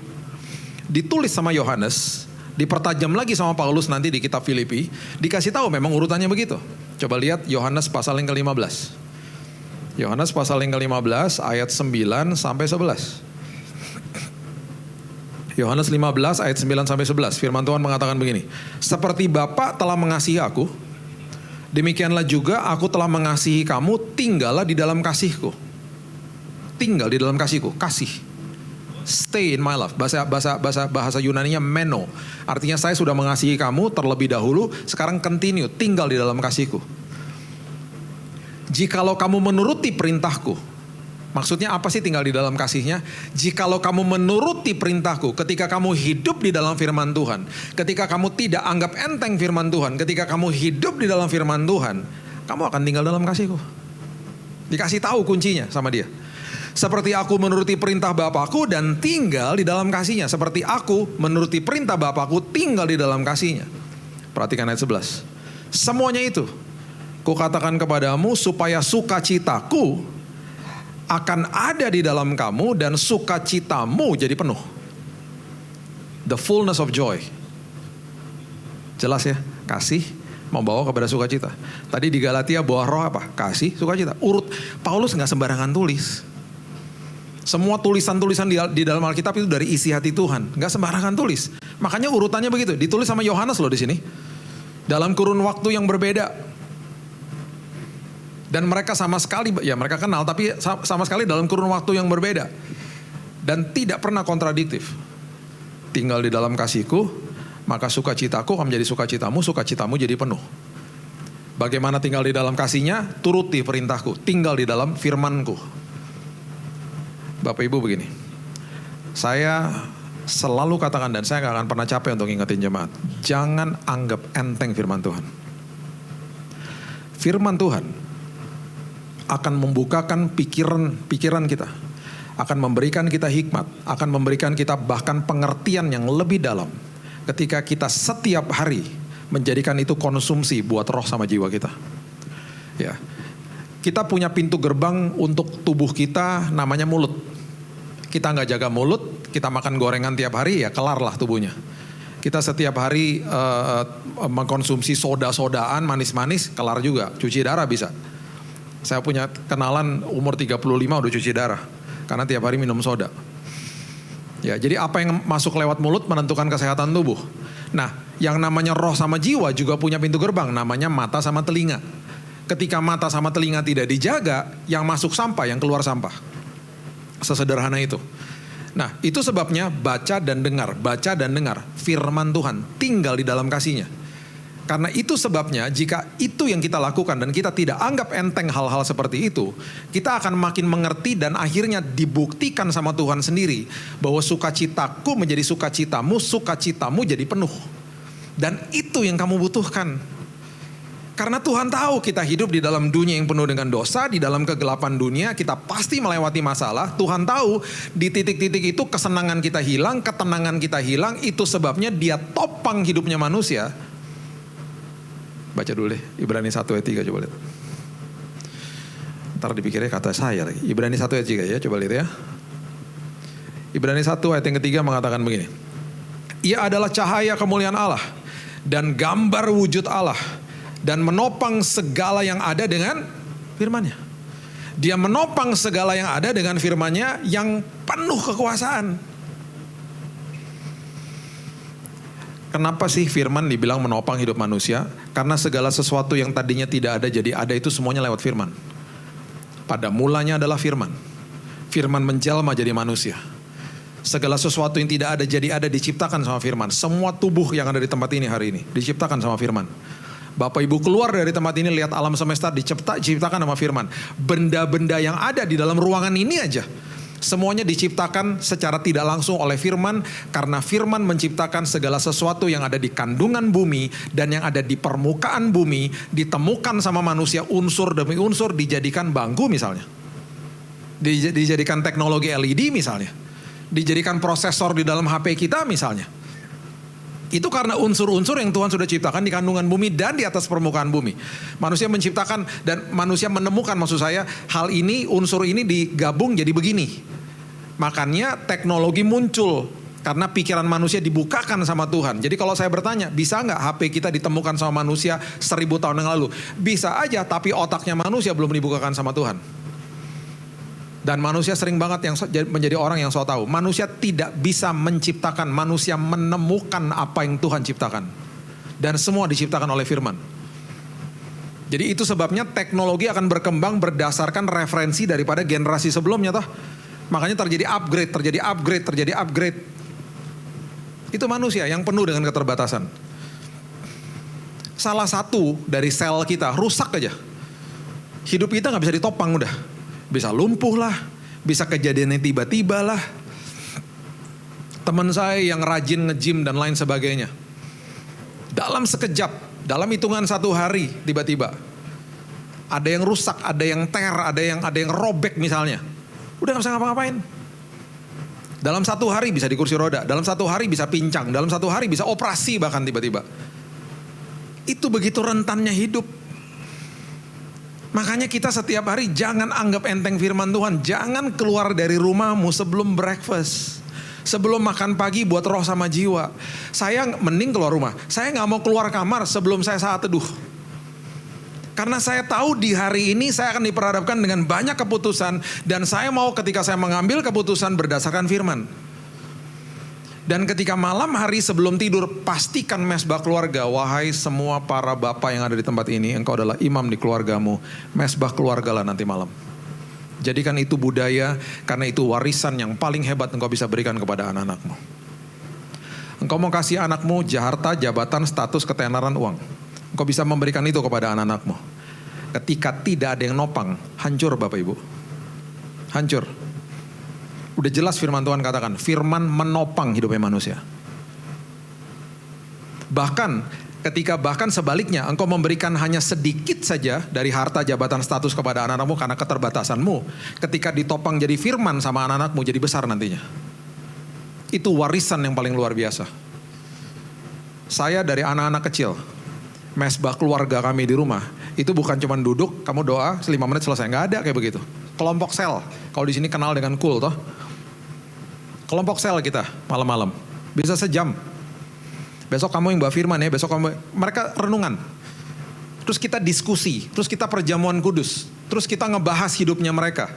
Ditulis sama Yohanes, dipertajam lagi sama Paulus nanti di kitab Filipi, dikasih tahu memang urutannya begitu. Coba lihat Yohanes pasal yang ke-15. Yohanes pasal yang ke-15 ayat 9 sampai 11. Yohanes 15 ayat 9 sampai 11. Firman Tuhan mengatakan begini. Seperti Bapa telah mengasihi aku, demikianlah juga aku telah mengasihi kamu, tinggallah di dalam kasihku. Tinggal di dalam kasihku, kasih. Stay in my love. Bahasa Yunaninya meno. Artinya saya sudah mengasihi kamu terlebih dahulu, sekarang continue, tinggal di dalam kasihku. Jikalau kamu menuruti perintahku. Maksudnya apa sih tinggal di dalam kasihnya? Jikalau kamu menuruti perintahku, ketika kamu hidup di dalam firman Tuhan, ketika kamu tidak anggap enteng firman Tuhan, ketika kamu hidup di dalam firman Tuhan, kamu akan tinggal dalam kasihku. Dikasih tahu kuncinya sama dia. Seperti aku menuruti perintah Bapakku dan tinggal di dalam kasihnya. Seperti aku menuruti perintah Bapakku, tinggal di dalam kasihnya. Perhatikan ayat 11. Semuanya itu kukatakan kepadamu supaya sukacitaku akan ada di dalam kamu dan sukacitamu jadi penuh. The fullness of joy. Jelas ya, kasih membawa kepada sukacita. Tadi di Galatia buah roh apa? Kasih, sukacita. Urut Paulus nggak sembarangan tulis. Semua tulisan-tulisan di dalam Alkitab itu dari isi hati Tuhan, nggak sembarangan tulis. Makanya urutannya begitu. Ditulis sama Yohanes loh di sini. Dalam kurun waktu yang berbeda. Dan mereka sama sekali, ya mereka kenal, tapi sama sekali dalam kurun waktu yang berbeda. Dan tidak pernah kontradiktif. Tinggal di dalam kasihku, maka sukacitaku akan menjadi sukacitamu jadi penuh. Bagaimana tinggal di dalam kasihnya? Turuti perintahku, tinggal di dalam firmanku. Bapak Ibu begini, saya selalu katakan dan saya gak akan pernah capek untuk ingetin jemaat. Jangan anggap enteng firman Tuhan. Firman Tuhan akan membukakan pikiran kita. Akan memberikan kita hikmat. Akan memberikan kita bahkan pengertian yang lebih dalam. Ketika kita setiap hari menjadikan itu konsumsi buat roh sama jiwa kita. Ya. Kita punya pintu gerbang untuk tubuh kita namanya mulut. Kita nggak jaga mulut, kita makan gorengan tiap hari, ya kelarlah tubuhnya. Kita setiap hari mengkonsumsi soda-sodaan, manis-manis, kelar juga. Cuci darah bisa. Saya punya kenalan umur 35 udah cuci darah. Karena tiap hari minum soda. Ya, jadi apa yang masuk lewat mulut menentukan kesehatan tubuh. Nah, yang namanya roh sama jiwa juga punya pintu gerbang, namanya mata sama telinga. Ketika mata sama telinga tidak dijaga, yang masuk sampah, yang keluar sampah. Sesederhana itu. Nah, itu sebabnya baca dan dengar firman Tuhan, tinggal di dalam kasihnya. Karena itu sebabnya jika itu yang kita lakukan dan kita tidak anggap enteng hal-hal seperti itu, kita akan makin mengerti dan akhirnya dibuktikan sama Tuhan sendiri bahwa sukacitaku menjadi sukacitamu jadi penuh. Dan itu yang kamu butuhkan. Karena Tuhan tahu kita hidup di dalam dunia yang penuh dengan dosa, di dalam kegelapan dunia, kita pasti melewati masalah. Tuhan tahu di titik-titik itu kesenangan kita hilang, ketenangan kita hilang, itu sebabnya Dia topang hidupnya manusia. Baca dulu deh, Ibrani 1 ayat 3 coba lihat. ntar dipikirnya kata saya lagi. Ibrani 1 ayat 3 ya, coba lihat ya. Ibrani 1 ayat yang ketiga mengatakan begini. Ia adalah cahaya kemuliaan Allah dan gambar wujud Allah dan menopang segala yang ada dengan firman-Nya. Dia menopang segala yang ada dengan firman-Nya yang penuh kekuasaan. Kenapa sih firman dibilang menopang hidup manusia? Karena segala sesuatu yang tadinya tidak ada jadi ada itu semuanya lewat firman. Pada mulanya adalah firman. Firman menjelma jadi manusia. Segala sesuatu yang tidak ada jadi ada diciptakan sama firman. Semua tubuh yang ada di tempat ini hari ini diciptakan sama firman. Bapak Ibu keluar dari tempat ini lihat alam semesta diciptakan sama firman. Benda-benda yang ada di dalam ruangan ini aja semuanya diciptakan secara tidak langsung oleh firman, karena firman menciptakan segala sesuatu yang ada di kandungan bumi dan yang ada di permukaan bumi, ditemukan sama manusia unsur demi unsur, dijadikan bangku misalnya. Dijadikan teknologi LED misalnya. Dijadikan prosesor di dalam HP kita misalnya. Itu karena unsur-unsur yang Tuhan sudah ciptakan di kandungan bumi dan di atas permukaan bumi. Manusia menciptakan dan manusia menemukan, maksud saya, hal ini, unsur ini digabung jadi begini. Makanya teknologi muncul karena pikiran manusia dibukakan sama Tuhan. Jadi kalau saya bertanya, bisa nggak HP kita ditemukan sama manusia 1000 tahun yang lalu? Bisa aja, tapi otaknya manusia belum dibukakan sama Tuhan. Dan manusia sering banget yang menjadi orang yang so tahu. Manusia tidak bisa menciptakan, manusia menemukan apa yang Tuhan ciptakan. Dan semua diciptakan oleh firman. Jadi itu sebabnya teknologi akan berkembang berdasarkan referensi daripada generasi sebelumnya toh. Makanya terjadi upgrade. Itu manusia yang penuh dengan keterbatasan. Salah satu dari sel kita rusak aja. Hidup kita gak bisa ditopang udah. Bisa lumpuh lah, bisa kejadiannya tiba-tiba lah. Teman saya yang rajin nge-gym dan lain sebagainya. Dalam sekejap, dalam hitungan 1 hari tiba-tiba. Ada yang rusak, ada yang tear, ada yang robek misalnya. Udah gak bisa ngapa-ngapain. Dalam 1 hari bisa di kursi roda, dalam 1 hari bisa pincang, dalam 1 hari bisa operasi bahkan tiba-tiba. Itu begitu rentannya hidup. Makanya kita setiap hari jangan anggap enteng firman Tuhan. Jangan keluar dari rumahmu sebelum breakfast. Sebelum makan pagi buat roh sama jiwa. Saya mending keluar rumah. Saya gak mau keluar kamar sebelum saya saat teduh. Karena saya tahu di hari ini saya akan diperhadapkan dengan banyak keputusan. Dan saya mau ketika saya mengambil keputusan berdasarkan firman. Dan ketika malam hari sebelum tidur, pastikan mesbah keluarga. Wahai semua para bapak yang ada di tempat ini, engkau adalah imam di keluargamu. Mesbah keluargalah nanti malam. Jadikan itu budaya, karena itu warisan yang paling hebat engkau bisa berikan kepada anak-anakmu. Engkau mau kasih anakmu harta, jabatan, status, ketenaran, uang. Engkau bisa memberikan itu kepada anak-anakmu. Ketika tidak ada yang nopang, hancur Bapak Ibu. Hancur. Udah jelas firman Tuhan katakan, firman menopang hidupnya manusia. Bahkan sebaliknya, engkau memberikan hanya sedikit saja dari harta, jabatan, status kepada anak-anakmu karena keterbatasanmu. Ketika ditopang jadi firman sama anak-anakmu, jadi besar nantinya. Itu warisan yang paling luar biasa. Saya dari anak-anak kecil, mesbah keluarga kami di rumah, itu bukan cuma duduk, kamu doa, 5 menit selesai. Nggak ada kayak begitu. Kelompok sel, kalau di sini kenal dengan cool toh. Kelompok sel kita malam-malam, bisa sejam. Besok kamu yang bawa firman ya, mereka renungan. Terus kita diskusi, terus kita perjamuan kudus, terus kita ngebahas hidupnya mereka.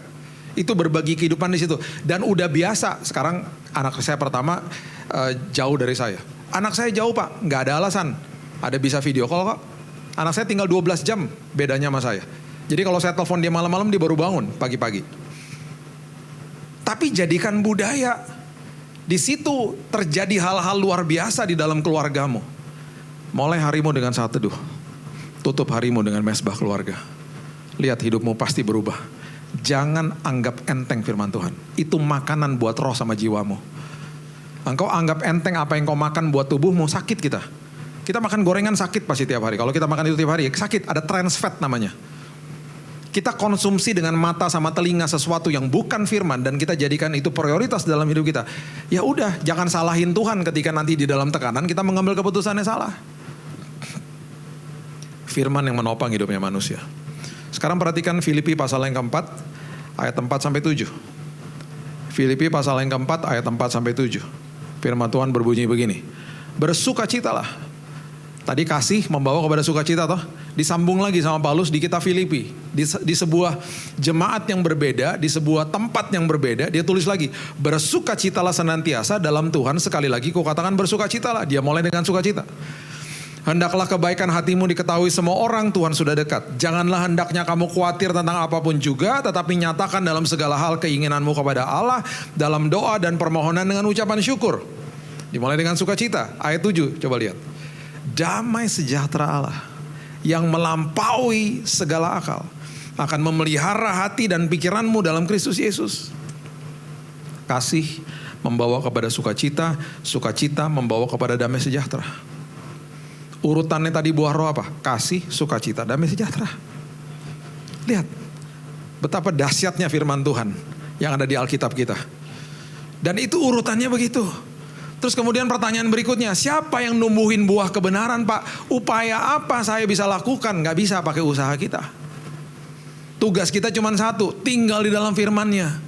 Itu berbagi kehidupan di situ. Dan udah biasa, sekarang anak saya pertama jauh dari saya. Anak saya jauh Pak, nggak ada alasan. Ada bisa video call kok. Anak saya tinggal 12 jam bedanya sama saya. Jadi kalau saya telepon dia malam-malam, dia baru bangun pagi-pagi. Tapi jadikan budaya. Di situ terjadi hal-hal luar biasa di dalam keluargamu. Mulai harimu dengan saat teduh. Tutup harimu dengan mesbah keluarga. Lihat hidupmu pasti berubah. Jangan anggap enteng firman Tuhan. Itu makanan buat roh sama jiwamu. Engkau anggap enteng apa yang kau makan buat tubuhmu, sakit kita. Kita makan gorengan sakit pasti tiap hari. Kalau kita makan itu tiap hari, sakit. Ada trans fat namanya. Kita konsumsi dengan mata sama telinga sesuatu yang bukan firman dan kita jadikan itu prioritas dalam hidup kita. Ya udah, jangan salahin Tuhan ketika nanti di dalam tekanan kita mengambil keputusannya salah. Firman yang menopang hidupnya manusia. Sekarang perhatikan Filipi pasal yang keempat, ayat 4 sampai 7. Filipi pasal yang keempat, ayat 4 sampai 7. Firman Tuhan berbunyi begini. Bersukacitalah. Tadi kasih membawa kepada sukacita toh. Disambung lagi sama Paulus di kitab Filipi. Di sebuah jemaat yang berbeda, di sebuah tempat yang berbeda, dia tulis lagi, bersukacitalah senantiasa dalam Tuhan. Sekali lagi kukatakan bersukacitalah. Dia mulai dengan sukacita. Hendaklah kebaikan hatimu diketahui semua orang, Tuhan sudah dekat. Janganlah hendaknya kamu khawatir tentang apapun juga, tetapi nyatakan dalam segala hal keinginanmu kepada Allah dalam doa dan permohonan dengan ucapan syukur. Dimulai dengan sukacita. Ayat 7, coba lihat. Damai sejahtera Allah yang melampaui segala akal akan memelihara hati dan pikiranmu dalam Kristus Yesus. Kasih membawa kepada sukacita, sukacita membawa kepada damai sejahtera. Urutannya tadi buah roh apa? Kasih, sukacita, damai sejahtera. Lihat betapa dahsyatnya firman Tuhan yang ada di Alkitab kita. Dan itu urutannya begitu. Terus kemudian pertanyaan berikutnya, siapa yang numbuhin buah kebenaran, Pak? Upaya apa saya bisa lakukan? Gak bisa pakai usaha kita. Tugas kita cuma satu, tinggal di dalam firman-Nya.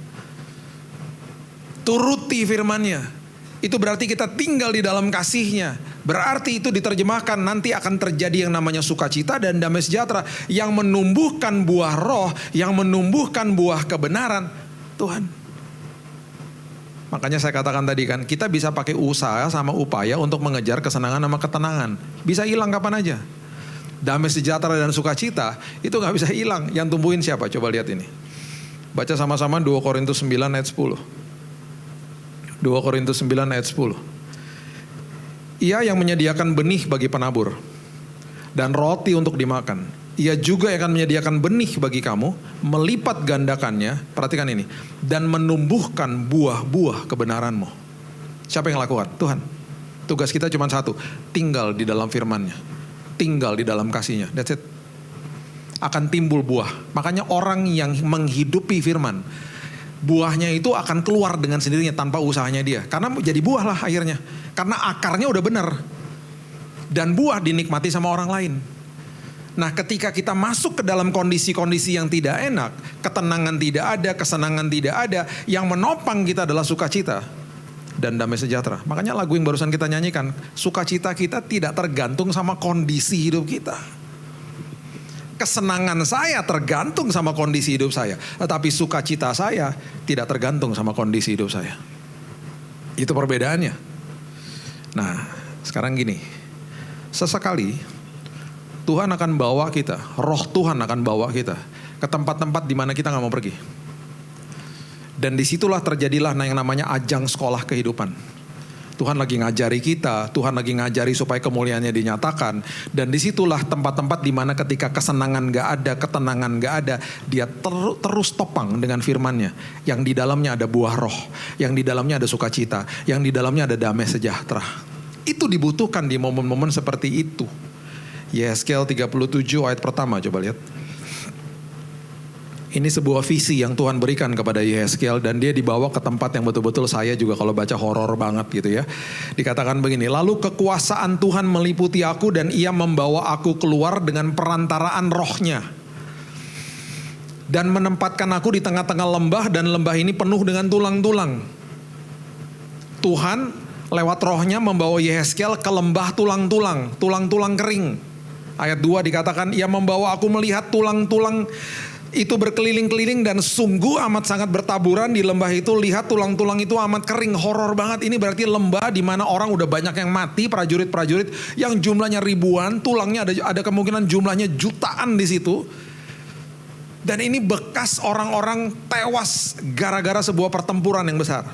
Turuti firman-Nya. Itu berarti kita tinggal di dalam kasih-Nya. Berarti itu diterjemahkan nanti akan terjadi yang namanya sukacita dan damai sejahtera. Yang menumbuhkan buah roh, yang menumbuhkan buah kebenaran, Tuhan. Makanya saya katakan tadi kan, kita bisa pakai usaha sama upaya untuk mengejar kesenangan sama ketenangan. Bisa hilang kapan aja. Damai sejahtera dan sukacita itu gak bisa hilang. Yang tumbuhin siapa? Coba lihat ini. Baca sama-sama 2 Korintus 9 ayat 10. 2 Korintus 9 ayat 10. Ia yang menyediakan benih bagi penabur dan roti untuk dimakan. Ia juga akan menyediakan benih bagi kamu, melipat gandakannya, perhatikan ini, dan menumbuhkan buah-buah kebenaranmu. Siapa yang lakukan? Tuhan. Tugas kita cuma satu, tinggal di dalam firman-Nya, tinggal di dalam kasih-Nya. That's it. Akan timbul buah. Makanya orang yang menghidupi firman, buahnya itu akan keluar dengan sendirinya tanpa usahanya dia. Karena jadi buah lah akhirnya. Karena akarnya udah benar. Dan buah dinikmati sama orang lain. Nah, ketika kita masuk ke dalam kondisi-kondisi yang tidak enak, ketenangan tidak ada, kesenangan tidak ada, yang menopang kita adalah sukacita dan damai sejahtera. Makanya lagu yang barusan kita nyanyikan, sukacita kita tidak tergantung sama kondisi hidup kita. Kesenangan saya tergantung sama kondisi hidup saya, tetapi sukacita saya tidak tergantung sama kondisi hidup saya. Itu perbedaannya. Nah, sekarang gini, sesekali Tuhan akan bawa kita, roh Tuhan akan bawa kita ke tempat-tempat di mana kita gak mau pergi. Dan disitulah terjadilah yang namanya ajang sekolah kehidupan. Tuhan lagi ngajari kita, Tuhan lagi ngajari supaya kemuliaannya dinyatakan. Dan disitulah tempat-tempat di mana ketika kesenangan gak ada, ketenangan gak ada, dia terus topang dengan firman-Nya. Yang di dalamnya ada buah roh, yang di dalamnya ada sukacita, yang di dalamnya ada damai sejahtera. Itu dibutuhkan di momen-momen seperti itu. Yeskel 37 ayat pertama, coba lihat. Ini sebuah visi yang Tuhan berikan kepada Yeskel dan dia dibawa ke tempat yang betul-betul saya juga kalau baca horor banget gitu ya. Dikatakan begini, lalu kekuasaan Tuhan meliputi aku dan ia membawa aku keluar dengan perantaraan rohnya. Dan menempatkan aku di tengah-tengah lembah dan lembah ini penuh dengan tulang-tulang. Tuhan lewat rohnya membawa Yeskel ke lembah tulang-tulang, tulang-tulang kering. Ayat 2 dikatakan, ia membawa aku melihat tulang-tulang itu berkeliling-keliling dan sungguh amat sangat bertaburan di lembah itu. Lihat tulang-tulang itu amat kering, horor banget. Ini berarti lembah di mana orang udah banyak yang mati, prajurit-prajurit yang jumlahnya ribuan, tulangnya ada kemungkinan jumlahnya jutaan di situ. Dan ini bekas orang-orang tewas gara-gara sebuah pertempuran yang besar.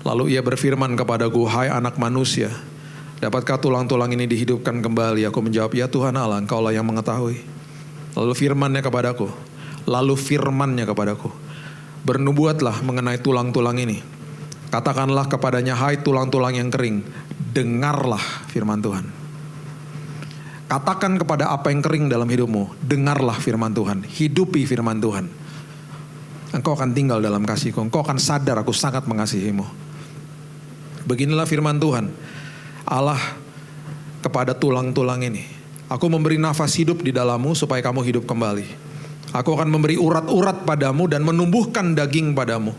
Lalu ia berfirman kepadaku, hai anak manusia, dapatkah tulang-tulang ini dihidupkan kembali? Aku menjawab, ya Tuhan Allah, Engkaulah yang mengetahui. Lalu firman-Nya kepadaku, bernubuatlah mengenai tulang-tulang ini. Katakanlah kepadanya, hai tulang-tulang yang kering, dengarlah firman Tuhan. Katakan kepada apa yang kering dalam hidupmu, dengarlah firman Tuhan, hidupi firman Tuhan. Engkau akan tinggal dalam kasih-Ku, engkau akan sadar aku sangat mengasihimu. Beginilah firman Tuhan Allah kepada tulang-tulang ini. Aku memberi nafas hidup di dalammu supaya kamu hidup kembali. Aku akan memberi urat-urat padamu dan menumbuhkan daging padamu.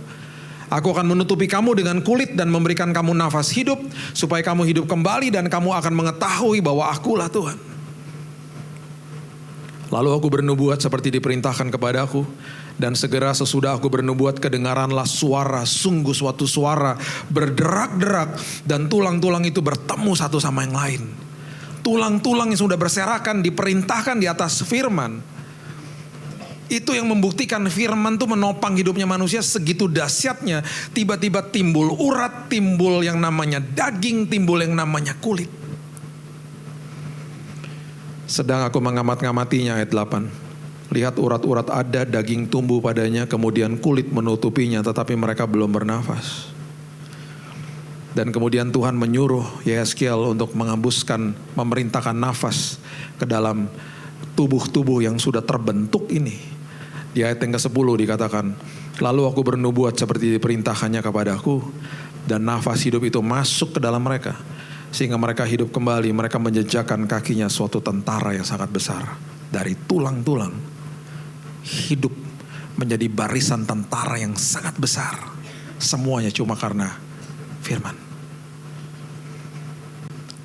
Aku akan menutupi kamu dengan kulit dan memberikan kamu nafas hidup supaya kamu hidup kembali dan kamu akan mengetahui bahwa akulah Tuhan. Lalu aku bernubuat seperti diperintahkan kepadaku. Dan segera sesudah aku bernubuat kedengaranlah suara, sungguh suatu suara berderak-derak. Dan tulang-tulang itu bertemu satu sama yang lain. Tulang-tulang yang sudah berserakan diperintahkan di atas firman. Itu yang membuktikan firman itu menopang hidupnya manusia segitu dahsyatnya. Tiba-tiba timbul urat, timbul yang namanya daging, timbul yang namanya kulit. Sedang aku mengamat-ngamatinya, ayat 8. Lihat urat-urat ada, daging tumbuh padanya, kemudian kulit menutupinya, tetapi mereka belum bernafas. Dan kemudian Tuhan menyuruh Yehezkiel untuk mengembuskan, memerintahkan nafas ke dalam tubuh-tubuh yang sudah terbentuk ini. Di ayat yang ke-10 dikatakan, lalu aku bernubuat seperti diperintahkannya kepadaku, dan nafas hidup itu masuk ke dalam mereka, sehingga mereka hidup kembali. Mereka menjejakkan kakinya suatu tentara yang sangat besar. Dari tulang-tulang hidup menjadi barisan tentara yang sangat besar. Semuanya cuma karena firman.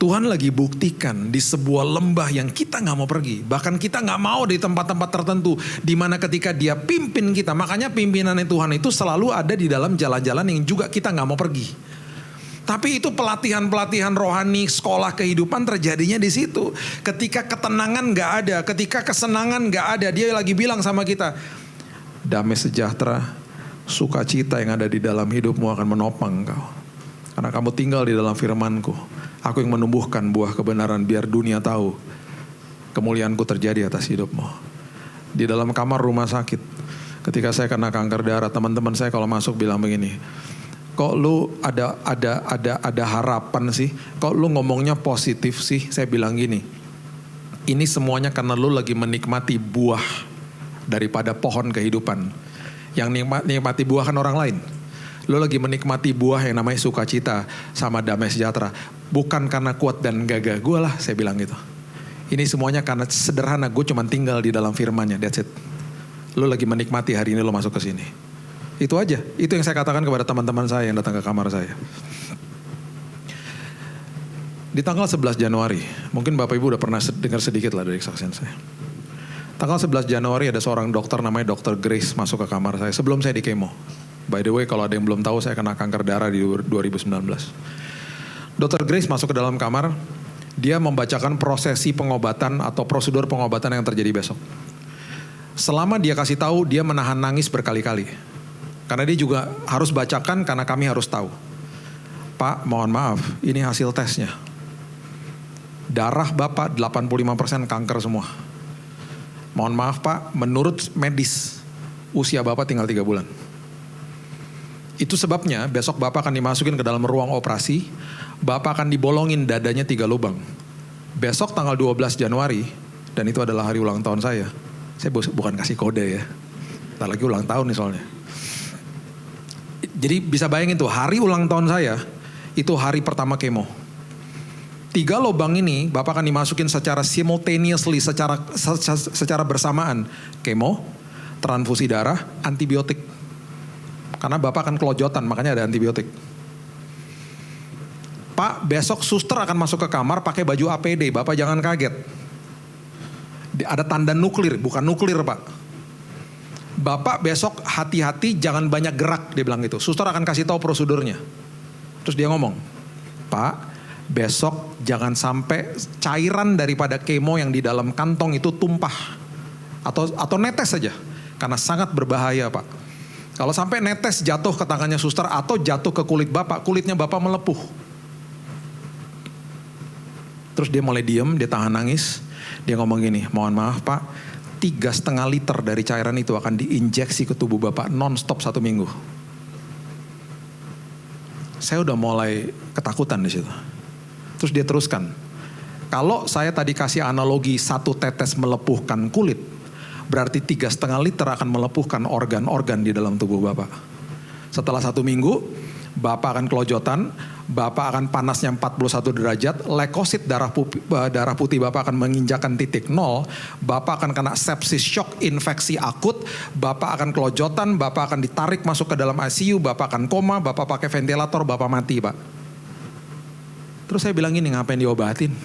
Tuhan lagi buktikan di sebuah lembah yang kita gak mau pergi. Bahkan kita gak mau di tempat-tempat tertentu. Dimana ketika dia pimpin kita. Makanya pimpinannya Tuhan itu selalu ada di dalam jalan-jalan yang juga kita gak mau pergi. Tapi itu pelatihan-pelatihan rohani, sekolah kehidupan terjadinya di situ. Ketika ketenangan gak ada, ketika kesenangan gak ada, dia lagi bilang sama kita, damai sejahtera, sukacita yang ada di dalam hidupmu akan menopang engkau. Karena kamu tinggal di dalam firmanku. Aku yang menumbuhkan buah kebenaran biar dunia tahu kemuliaanku terjadi atas hidupmu. Di dalam kamar rumah sakit, ketika saya kena kanker darah, teman-teman saya kalau masuk bilang begini, kok lu ada harapan sih? Kok lu ngomongnya positif sih? Saya bilang gini, ini semuanya karena lu lagi menikmati buah daripada pohon kehidupan. Yang nikmati buah kan orang lain. Lu lagi menikmati buah yang namanya sukacita sama damai sejahtera. Bukan karena kuat dan gagah gue lah, saya bilang gitu. Ini semuanya karena sederhana, gue cuma tinggal di dalam firmannya, that's it. Lu lagi menikmati hari ini lu masuk ke sini. Itu aja, itu yang saya katakan kepada teman-teman saya yang datang ke kamar saya. Di tanggal 11 Januari, mungkin Bapak Ibu udah pernah dengar sedikit lah dari kesaksian saya. Tanggal 11 Januari ada seorang dokter namanya Dr. Grace masuk ke kamar saya sebelum saya di kemo. By the way, kalau ada yang belum tahu, saya kena kanker darah di 2019. Dr. Grace masuk ke dalam kamar, dia membacakan prosesi pengobatan atau prosedur pengobatan yang terjadi besok. Selama dia kasih tahu, dia menahan nangis berkali-kali. Karena dia juga harus bacakan karena kami harus tahu. Pak, mohon maaf, ini hasil tesnya. Darah Bapak 85% kanker semua. Mohon maaf Pak, menurut medis, usia Bapak tinggal 3 bulan. Itu sebabnya besok Bapak akan dimasukin ke dalam ruang operasi. Bapak akan dibolongin dadanya 3 lubang. Besok tanggal 12 Januari, dan itu adalah hari ulang tahun saya. Saya bukan kasih kode ya. Ntar lagi ulang tahun nih soalnya. Jadi bisa bayangin tuh, hari ulang tahun saya, itu hari pertama kemo. 3 lubang ini Bapak akan dimasukin secara simultaneously, secara bersamaan. Kemo, transfusi darah, antibiotik. Karena Bapak akan kelojotan, makanya ada antibiotik. Pak, besok suster akan masuk ke kamar pakai baju APD, Bapak jangan kaget. Ada tanda nuklir, bukan nuklir Pak. Bapak besok hati-hati jangan banyak gerak, dia bilang gitu. Suster akan kasih tahu prosedurnya. Terus dia ngomong, Pak, besok jangan sampai cairan daripada kemo yang di dalam kantong itu tumpah. Atau netes saja, karena sangat berbahaya Pak. Kalau sampai netes jatuh ke tangannya suster atau jatuh ke kulit Bapak, kulitnya Bapak melepuh. Terus dia mulai diem, dia tahan nangis. Dia ngomong gini, mohon maaf Pak, 3,5 liter dari cairan itu akan diinjeksi ke tubuh Bapak non-stop 1 minggu. Saya udah mulai ketakutan di situ. Terus dia teruskan, kalau saya tadi kasih analogi 1 tetes melepuhkan kulit, berarti 3,5 liter akan melepuhkan organ-organ di dalam tubuh Bapak. Setelah 1 minggu, Bapak akan kelojotan, Bapak akan panasnya 41 derajat, leukosit darah putih Bapak akan menginjakan titik 0, Bapak akan kena sepsis shock, infeksi akut, Bapak akan kelojotan, Bapak akan ditarik masuk ke dalam ICU, Bapak akan koma, Bapak pakai ventilator, Bapak mati, Pak. Terus saya bilang gini, ngapain diobatin?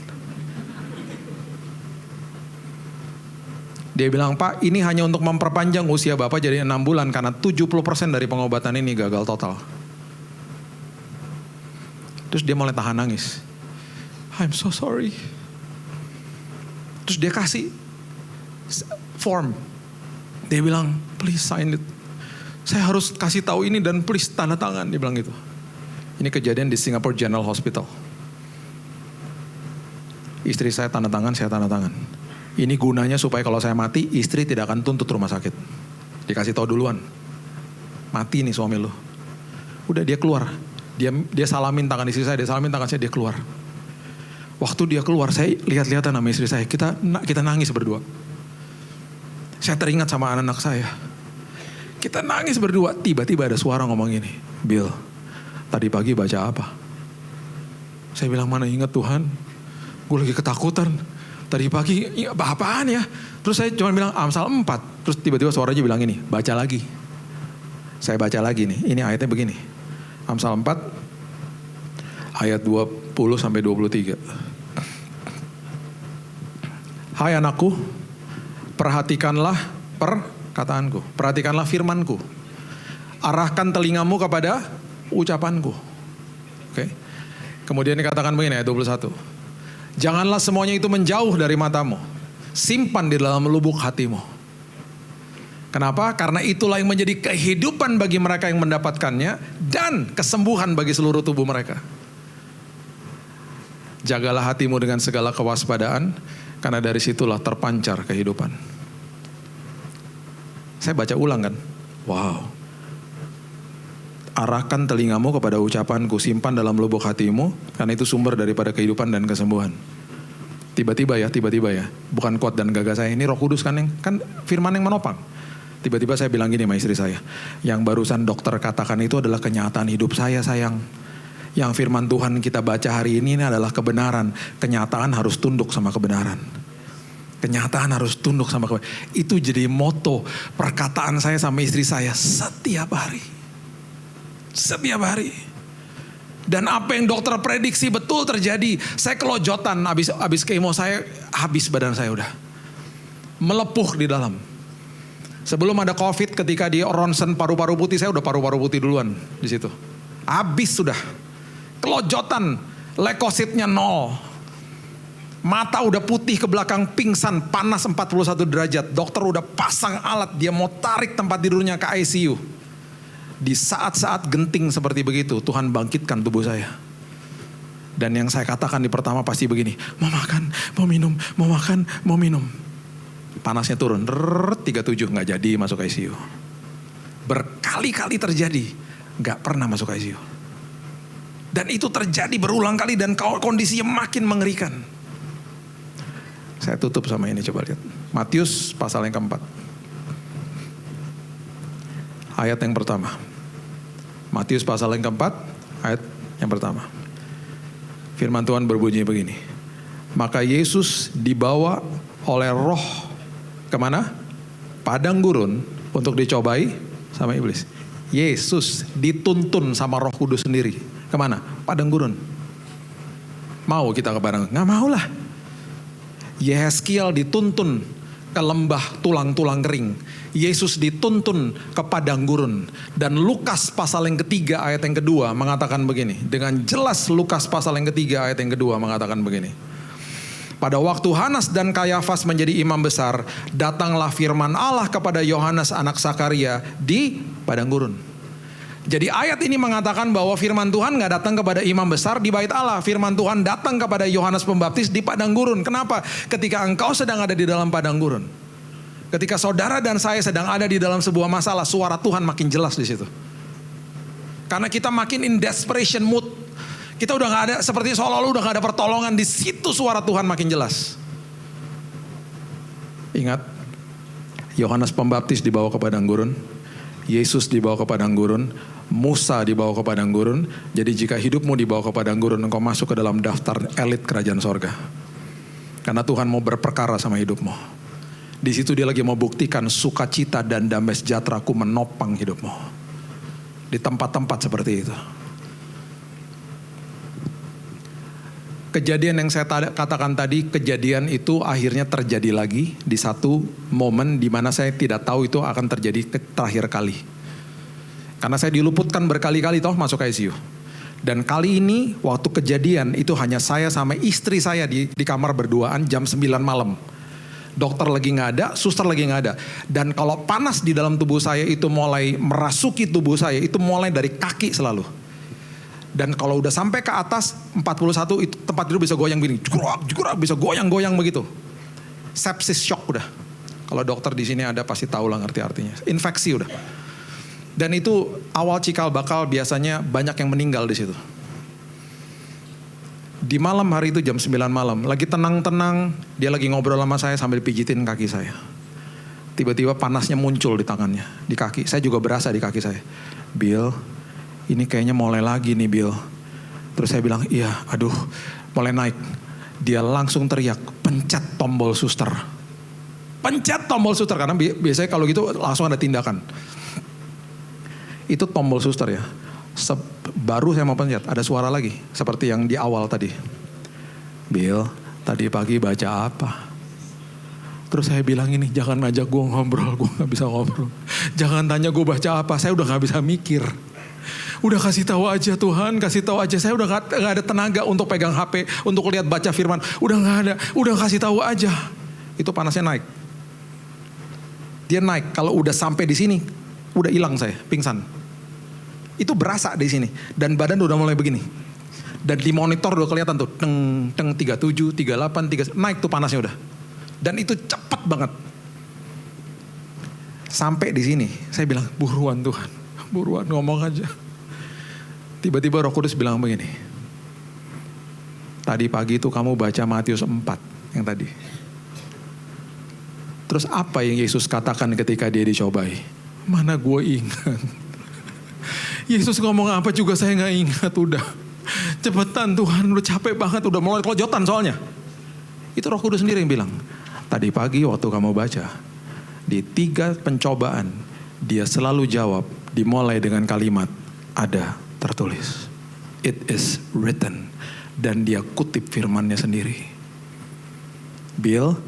Dia bilang, Pak, ini hanya untuk memperpanjang usia Bapak jadi 6 bulan karena 70% dari pengobatan ini gagal total. Terus dia mulai tahan nangis. I'm so sorry. Terus dia kasih form. Dia bilang, please sign it. Saya harus kasih tahu ini dan please tanda tangan. Dia bilang gitu. Ini kejadian di Singapore General Hospital. Istri saya tanda tangan, saya tanda tangan. Ini gunanya supaya kalau saya mati, istri tidak akan tuntut rumah sakit. Dikasih tahu duluan. Mati nih suami lu. Udah dia keluar. Dia salamin tangan istri saya, dia salamin tangan saya, dia keluar. Waktu dia keluar, saya lihat-lihatan sama istri saya. Kita nangis berdua. Saya teringat sama anak-anak saya. Kita nangis berdua. Tiba-tiba ada suara ngomong gini. Bill, tadi pagi baca apa? Saya bilang, mana ingat Tuhan. Gue lagi ketakutan. Tadi pagi, apaan ya? Terus saya cuma bilang, Amsal 4. Terus tiba-tiba suaranya bilang ini, baca lagi. Saya baca lagi nih, ini ayatnya begini. Amsal 4 ayat 20 sampai 23. Hai anakku, perhatikanlah perkataanku, perhatikanlah firmanku. Arahkan telingamu kepada ucapanku. Oke. Kemudian dikatakan begini ayat 21. Janganlah semuanya itu menjauh dari matamu. Simpan di dalam lubuk hatimu. Kenapa? Karena itulah yang menjadi kehidupan bagi mereka yang mendapatkannya dan kesembuhan bagi seluruh tubuh mereka. Jagalah hatimu dengan segala kewaspadaan, karena dari situlah terpancar kehidupan. Saya baca ulang kan? Wow. Arahkan telingamu kepada ucapanku, simpan dalam lubuk hatimu, karena itu sumber daripada kehidupan dan kesembuhan. Tiba-tiba ya, bukan kuat dan gagah saya, ini Roh Kudus kan firman yang menopang. Tiba-tiba saya bilang gini sama istri saya, yang barusan dokter katakan itu adalah kenyataan hidup saya sayang. Yang firman Tuhan kita baca hari ini adalah kebenaran. Kenyataan harus tunduk sama kebenaran. Kenyataan harus tunduk sama kebenaran. Itu jadi moto perkataan saya sama istri saya setiap hari. Setiap hari. Dan apa yang dokter prediksi betul terjadi. Saya kelojotan habis kemo, saya habis badan saya udah. Melepuh di dalam. Sebelum ada COVID, ketika di ronsen paru-paru putih, saya udah paru-paru putih duluan di situ. Habis sudah. Kelojotan, leukositnya 0. Mata udah putih ke belakang, pingsan, panas 41 derajat. Dokter udah pasang alat, dia mau tarik tempat tidurnya ke ICU. Di saat-saat genting seperti begitu, Tuhan bangkitkan tubuh saya. Dan yang saya katakan di pertama pasti begini, mau makan, mau minum, mau makan, mau minum. Panasnya turun, 37, gak jadi masuk ICU. Berkali-kali terjadi, gak pernah masuk ICU. Dan itu terjadi berulang kali dan kondisinya makin mengerikan. Saya tutup sama ini, coba lihat. Matius pasal yang keempat. Ayat yang pertama. Matius pasal yang keempat, ayat yang pertama. Firman Tuhan berbunyi begini. Maka Yesus dibawa oleh Roh kemana? Padang gurun untuk dicobai sama iblis. Yesus dituntun sama Roh Kudus sendiri. Kemana? Padang gurun. Mau kita ke padang? Nggak mau lah. Yehezkiel dituntun ke lembah tulang-tulang kering. Yesus dituntun ke padang gurun. Dan Lukas pasal yang ketiga ayat yang kedua mengatakan begini. Dengan jelas Lukas pasal yang ketiga ayat yang kedua mengatakan begini. Pada waktu Hanas dan Kayafas menjadi imam besar, datanglah firman Allah kepada Yohanes anak Sakaria di padang gurun. Jadi ayat ini mengatakan bahwa firman Tuhan gak datang kepada imam besar di bait Allah. Firman Tuhan datang kepada Yohanes Pembaptis di padang gurun. Kenapa? Ketika engkau sedang ada di dalam padang gurun. Ketika saudara dan saya sedang ada di dalam sebuah masalah, suara Tuhan makin jelas di situ. Karena kita makin in desperation mood. Kita udah gak ada, seperti seolah-olah udah gak ada pertolongan. Di situ suara Tuhan makin jelas. Ingat, Yohanes Pembaptis dibawa ke padang gurun. Yesus dibawa ke padang gurun. Musa dibawa ke padang gurun. Jadi jika hidupmu dibawa ke padang gurun, engkau masuk ke dalam daftar elit kerajaan sorga. Karena Tuhan mau berperkara sama hidupmu. Di situ dia lagi mau buktikan sukacita dan damai sejahtera-Ku menopang hidupmu. Di tempat-tempat seperti itu. Kejadian yang saya katakan tadi, kejadian itu akhirnya terjadi lagi di satu momen di mana saya tidak tahu itu akan terjadi terakhir kali. Karena saya diluputkan berkali-kali toh masuk ICU. Dan kali ini waktu kejadian itu hanya saya sama istri saya di kamar berduaan jam 9 malam. Dokter lagi nggak ada, suster lagi nggak ada. Dan kalau panas di dalam tubuh saya itu mulai merasuki tubuh saya, itu mulai dari kaki selalu. Dan kalau udah sampai ke atas 41 itu tempat tidur bisa goyang gini, jukurak, bisa goyang-goyang begitu. Sepsis shock udah. Kalau dokter di sini ada pasti tahu lah ngerti artinya. Infeksi udah. Dan itu awal cikal bakal biasanya banyak yang meninggal di situ. Di malam hari itu jam 9 malam, lagi tenang-tenang, dia lagi ngobrol sama saya sambil pijitin kaki saya. Tiba-tiba panasnya muncul di tangannya, di kaki. Saya juga berasa di kaki saya. Bill, ini kayaknya mulai lagi nih Bill. Terus saya bilang, iya aduh mulai naik. Dia langsung teriak, pencet tombol suster. Pencet tombol suster, karena biasanya kalau gitu langsung ada tindakan. Itu tombol suster ya. Baru saya mau pencet, ada suara lagi. Seperti yang di awal tadi. Bill, tadi pagi baca apa? Terus saya bilang ini, jangan ngajak gue ngobrol, gue gak bisa ngobrol. Jangan tanya gue baca apa, saya udah gak bisa mikir. Udah kasih tahu aja Tuhan, kasih tahu aja. Saya udah gak ada tenaga untuk pegang HP, untuk lihat baca firman. Udah gak ada, udah kasih tahu aja. Itu panasnya naik. Dia naik, kalau udah sampai di sini, udah hilang saya, pingsan. Itu berasa di sini dan badan udah mulai begini. Dan di monitor udah kelihatan tuh teng 37, 38, 30 naik tuh panasnya udah. Dan itu cepat banget. Sampai di sini saya bilang, buruan Tuhan, buruan ngomong aja. Tiba-tiba Roh Kudus bilang begini. Tadi pagi itu kamu baca Matius 4 yang tadi. Terus apa yang Yesus katakan ketika dia dicobai? Mana gue ingat. Yesus ngomong apa juga saya gak ingat udah. Cepetan Tuhan, udah capek banget, udah mulai kelojotan soalnya. Itu Roh Kudus sendiri yang bilang. Tadi pagi waktu kamu baca, di 3 pencobaan, dia selalu jawab, dimulai dengan kalimat, ada tertulis. It is written. Dan dia kutip firmannya sendiri. Bill,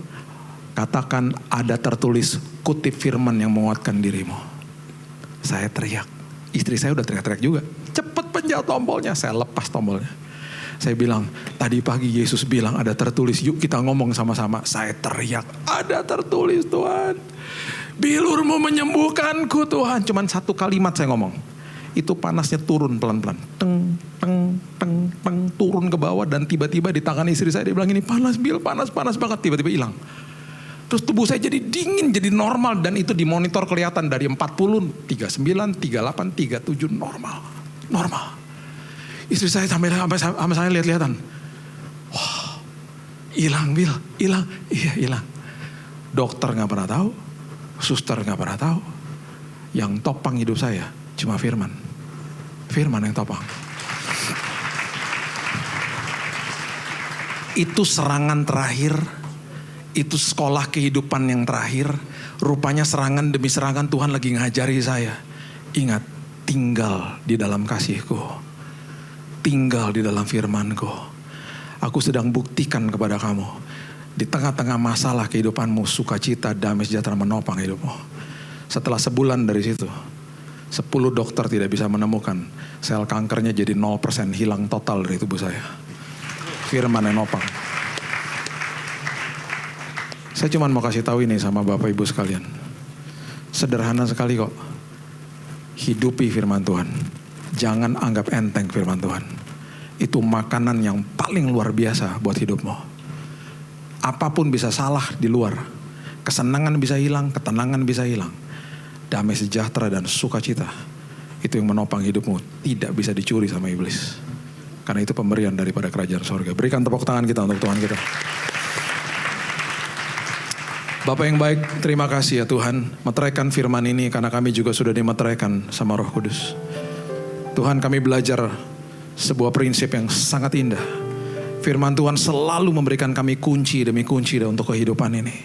katakan ada tertulis, kutip firman yang menguatkan dirimu. Saya teriak. Istri saya udah teriak-teriak juga. Cepet pencet tombolnya. Saya lepas tombolnya. Saya bilang, tadi pagi Yesus bilang ada tertulis. Yuk kita ngomong sama-sama. Saya teriak, ada tertulis Tuhan. Bilurmu menyembuhkanku Tuhan. Cuman 1 kalimat saya ngomong. Itu panasnya turun pelan-pelan. Teng, teng, teng, teng. Turun ke bawah dan tiba-tiba di tangan istri saya. Dia bilang ini panas Bil, panas banget. Tiba-tiba hilang. Terus tubuh saya jadi dingin, jadi normal. Dan itu dimonitor kelihatan dari 40, 39, 38, 37, normal. Istri saya sampai saya lihat-lihatan. Wah, hilang Bil, hilang. Iya hilang. Dokter gak pernah tahu, suster gak pernah tahu. Yang topang hidup saya cuma firman. Firman yang topang. Itu serangan terakhir. Itu sekolah kehidupan yang terakhir. Rupanya serangan demi serangan Tuhan lagi ngajari saya. Ingat, tinggal di dalam kasih-Ku. Tinggal di dalam firman-Ku. Aku sedang buktikan kepada kamu. Di tengah-tengah masalah kehidupanmu, sukacita, damai sejahtera menopang hidupmu. Setelah sebulan dari situ, 10 dokter tidak bisa menemukan. Sel kankernya jadi 0%, hilang total dari tubuh saya. Firman yang nopang. Saya cuma mau kasih tahu ini sama Bapak Ibu sekalian. Sederhana sekali kok. Hidupi firman Tuhan. Jangan anggap enteng firman Tuhan. Itu makanan yang paling luar biasa buat hidupmu. Apapun bisa salah di luar. Kesenangan bisa hilang, ketenangan bisa hilang. Damai sejahtera dan sukacita. Itu yang menopang hidupmu. Tidak bisa dicuri sama iblis. Karena itu pemberian daripada kerajaan sorga. Berikan tepuk tangan kita untuk Tuhan kita. Bapak yang baik, terima kasih ya Tuhan. Meteraikan firman ini karena kami juga sudah dimeteraikan sama Roh Kudus. Tuhan, kami belajar sebuah prinsip yang sangat indah. Firman Tuhan selalu memberikan kami kunci demi kunci untuk kehidupan ini.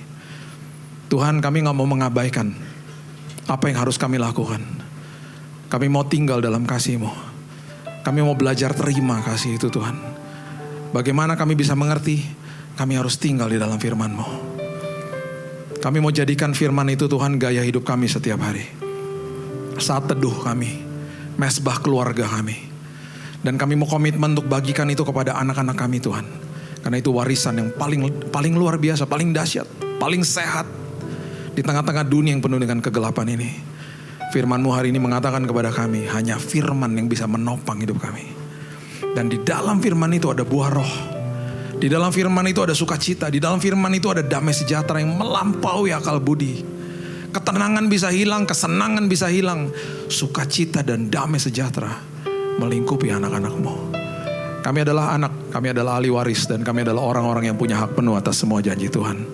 Tuhan, kami gak mau mengabaikan apa yang harus kami lakukan. Kami mau tinggal dalam kasih-Mu. Kami mau belajar terima kasih itu Tuhan. Bagaimana kami bisa mengerti? Kami harus tinggal di dalam firman-Mu. Kami mau jadikan firman itu Tuhan gaya hidup kami setiap hari. Saat teduh kami, mesbah keluarga kami. Dan kami mau komitmen untuk bagikan itu kepada anak-anak kami Tuhan. Karena itu warisan yang paling luar biasa, paling dahsyat, paling sehat. Di tengah-tengah dunia yang penuh dengan kegelapan ini. Firman-Mu hari ini mengatakan kepada kami, hanya firman yang bisa menopang hidup kami. Dan di dalam firman itu ada buah roh. Di dalam firman itu ada sukacita. Di dalam firman itu ada damai sejahtera yang melampaui akal budi. Ketenangan bisa hilang, kesenangan bisa hilang. Sukacita dan damai sejahtera melingkupi anak-anak-Mu. Kami adalah anak, kami adalah ahli waris, dan kami adalah orang-orang yang punya hak penuh atas semua janji Tuhan.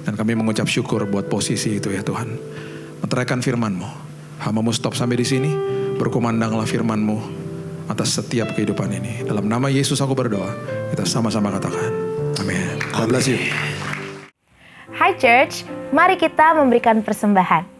Dan kami mengucap syukur buat posisi itu ya Tuhan. Meteraikan firman-Mu. Hamba-Mu stop sampai di sini. Berkumandanglah firman-Mu atas setiap kehidupan ini. Dalam nama Yesus aku berdoa. Kita sama-sama katakan. Amin. God bless you. Hai Church, mari kita memberikan persembahan.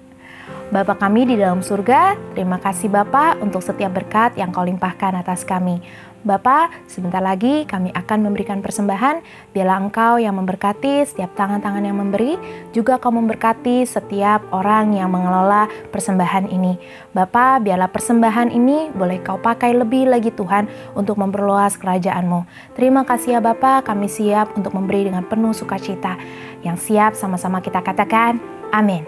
Bapa kami di dalam surga, terima kasih Bapa untuk setiap berkat yang Kau limpahkan atas kami. Bapa, sebentar lagi kami akan memberikan persembahan. Biarlah Engkau yang memberkati setiap tangan-tangan yang memberi, juga Kau memberkati setiap orang yang mengelola persembahan ini. Bapa, biarlah persembahan ini boleh Kau pakai lebih lagi Tuhan untuk memperluas kerajaan-Mu. Terima kasih ya Bapa, kami siap untuk memberi dengan penuh sukacita. Yang siap sama-sama kita katakan, amin.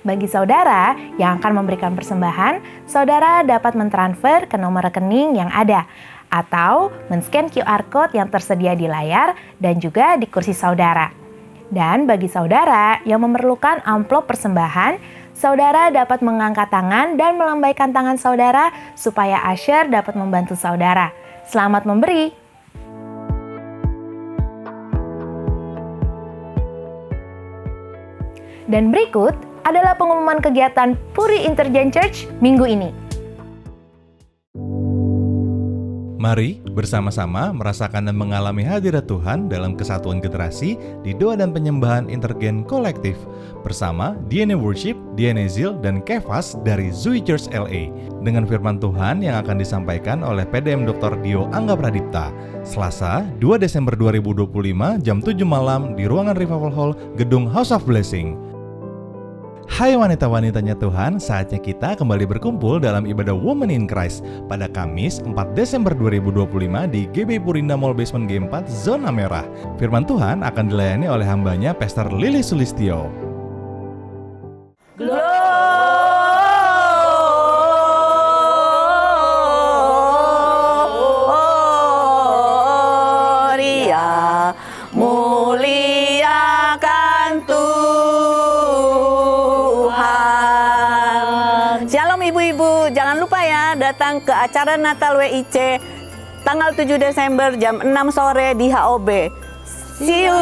Bagi saudara yang akan memberikan persembahan, saudara dapat mentransfer ke nomor rekening yang ada atau men-scan QR Code yang tersedia di layar dan juga di kursi saudara. Dan bagi saudara yang memerlukan amplop persembahan, saudara dapat mengangkat tangan dan melambaikan tangan saudara supaya usher dapat membantu saudara. Selamat memberi! Dan berikut adalah pengumuman kegiatan Puri Intergen Church minggu ini. Mari bersama-sama merasakan dan mengalami hadirat Tuhan dalam kesatuan generasi di doa dan penyembahan Intergen Kolektif bersama DNA Worship, DNA Zil, dan Kefas dari Zui Church LA dengan firman Tuhan yang akan disampaikan oleh PDM Dr. Dio Angga Pradipta Selasa 2 Desember 2025 jam 7 malam di ruangan Revival Hall Gedung House of Blessing. Hai wanita-wanitanya Tuhan, saatnya kita kembali berkumpul dalam ibadah Women in Christ pada Kamis 4 Desember 2025 di GB Purinda Mall Basement G4 Zona Merah. Firman Tuhan akan dilayani oleh hambanya Pastor Lili Sulistyo. Gloria, muliakan Tuhan. Shalom ibu-ibu, jangan lupa ya datang ke acara Natal WIC tanggal 7 Desember jam 6 sore di HOB. See you.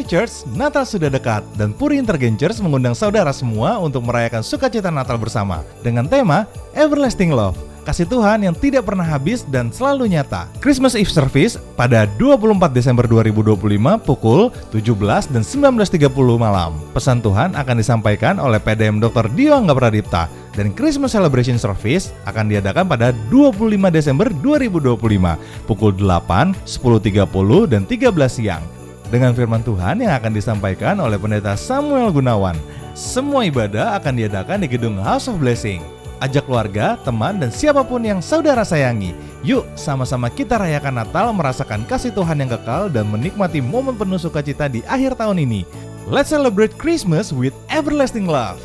Hey Church, Natal sudah dekat dan Puri Intergen Church mengundang saudara semua untuk merayakan sukacita Natal bersama dengan tema Everlasting Love, kasih Tuhan yang tidak pernah habis dan selalu nyata. Christmas Eve Service pada 24 Desember 2025 pukul 17 dan 19.30 malam. Pesan Tuhan akan disampaikan oleh PDM Dr. Dio Angga Pradipta dan Christmas Celebration Service akan diadakan pada 25 Desember 2025 pukul 8, 10.30 dan 13 siang. Dengan firman Tuhan yang akan disampaikan oleh Pendeta Samuel Gunawan. Semua ibadah akan diadakan di gedung House of Blessing. Ajak keluarga, teman, dan siapapun yang saudara sayangi. Yuk sama-sama kita rayakan Natal, merasakan kasih Tuhan yang kekal dan menikmati momen penuh sukacita di akhir tahun ini. Let's celebrate Christmas with everlasting love.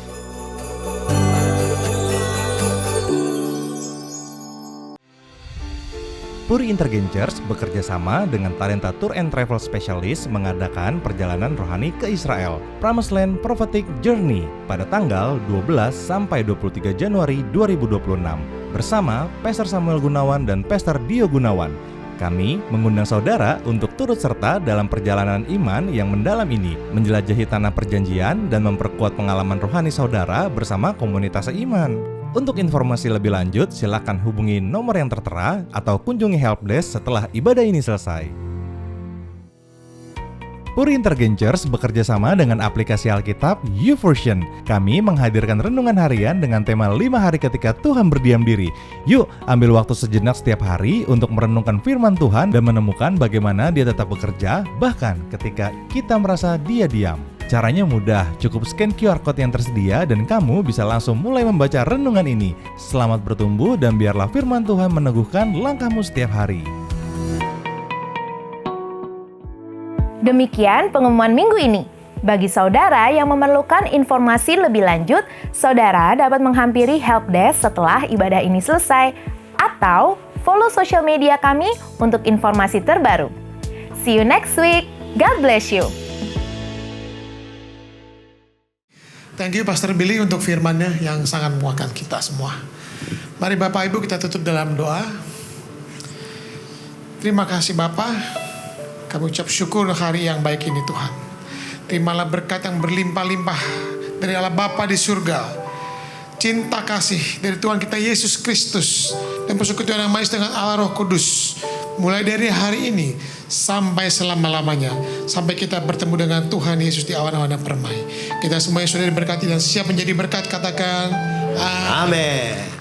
Puri Intergen Church bekerja sama dengan Talenta Tour and Travel Specialist mengadakan perjalanan rohani ke Israel, Promised Land Prophetic Journey pada tanggal 12 sampai 23 Januari 2026 bersama Pastor Samuel Gunawan dan Pastor Dio Gunawan. Kami mengundang saudara untuk turut serta dalam perjalanan iman yang mendalam ini, menjelajahi tanah perjanjian dan memperkuat pengalaman rohani saudara bersama komunitas iman. Untuk informasi lebih lanjut, silakan hubungi nomor yang tertera atau kunjungi helpdesk setelah ibadah ini selesai. Puri Intergen Church bekerja sama dengan aplikasi Alkitab YouVersion. Kami menghadirkan renungan harian dengan tema 5 hari ketika Tuhan berdiam diri. Yuk, ambil waktu sejenak setiap hari untuk merenungkan firman Tuhan dan menemukan bagaimana Dia tetap bekerja, bahkan ketika kita merasa Dia diam. Caranya mudah, cukup scan QR Code yang tersedia dan kamu bisa langsung mulai membaca renungan ini. Selamat bertumbuh dan biarlah firman Tuhan meneguhkan langkahmu setiap hari. Demikian pengumuman minggu ini. Bagi saudara yang memerlukan informasi lebih lanjut, saudara dapat menghampiri helpdesk setelah ibadah ini selesai atau follow sosial media kami untuk informasi terbaru. See you next week. God bless you. Thank you Pastor Billy untuk firman-Nya yang sangat menguatkan kita semua. Mari Bapak Ibu kita tutup dalam doa. Terima kasih Bapak, kami ucap syukur hari yang baik ini Tuhan. Terimalah berkat yang berlimpah-limpah dari Allah Bapa di surga, cinta kasih dari Tuhan kita Yesus Kristus, dan persekutuan yang manis dengan Allah Roh Kudus. Mulai dari hari ini sampai selama-lamanya, sampai kita bertemu dengan Tuhan Yesus di awan-awan yang permai. Kita semua yang sudah diberkati dan siap menjadi berkat, katakan amin.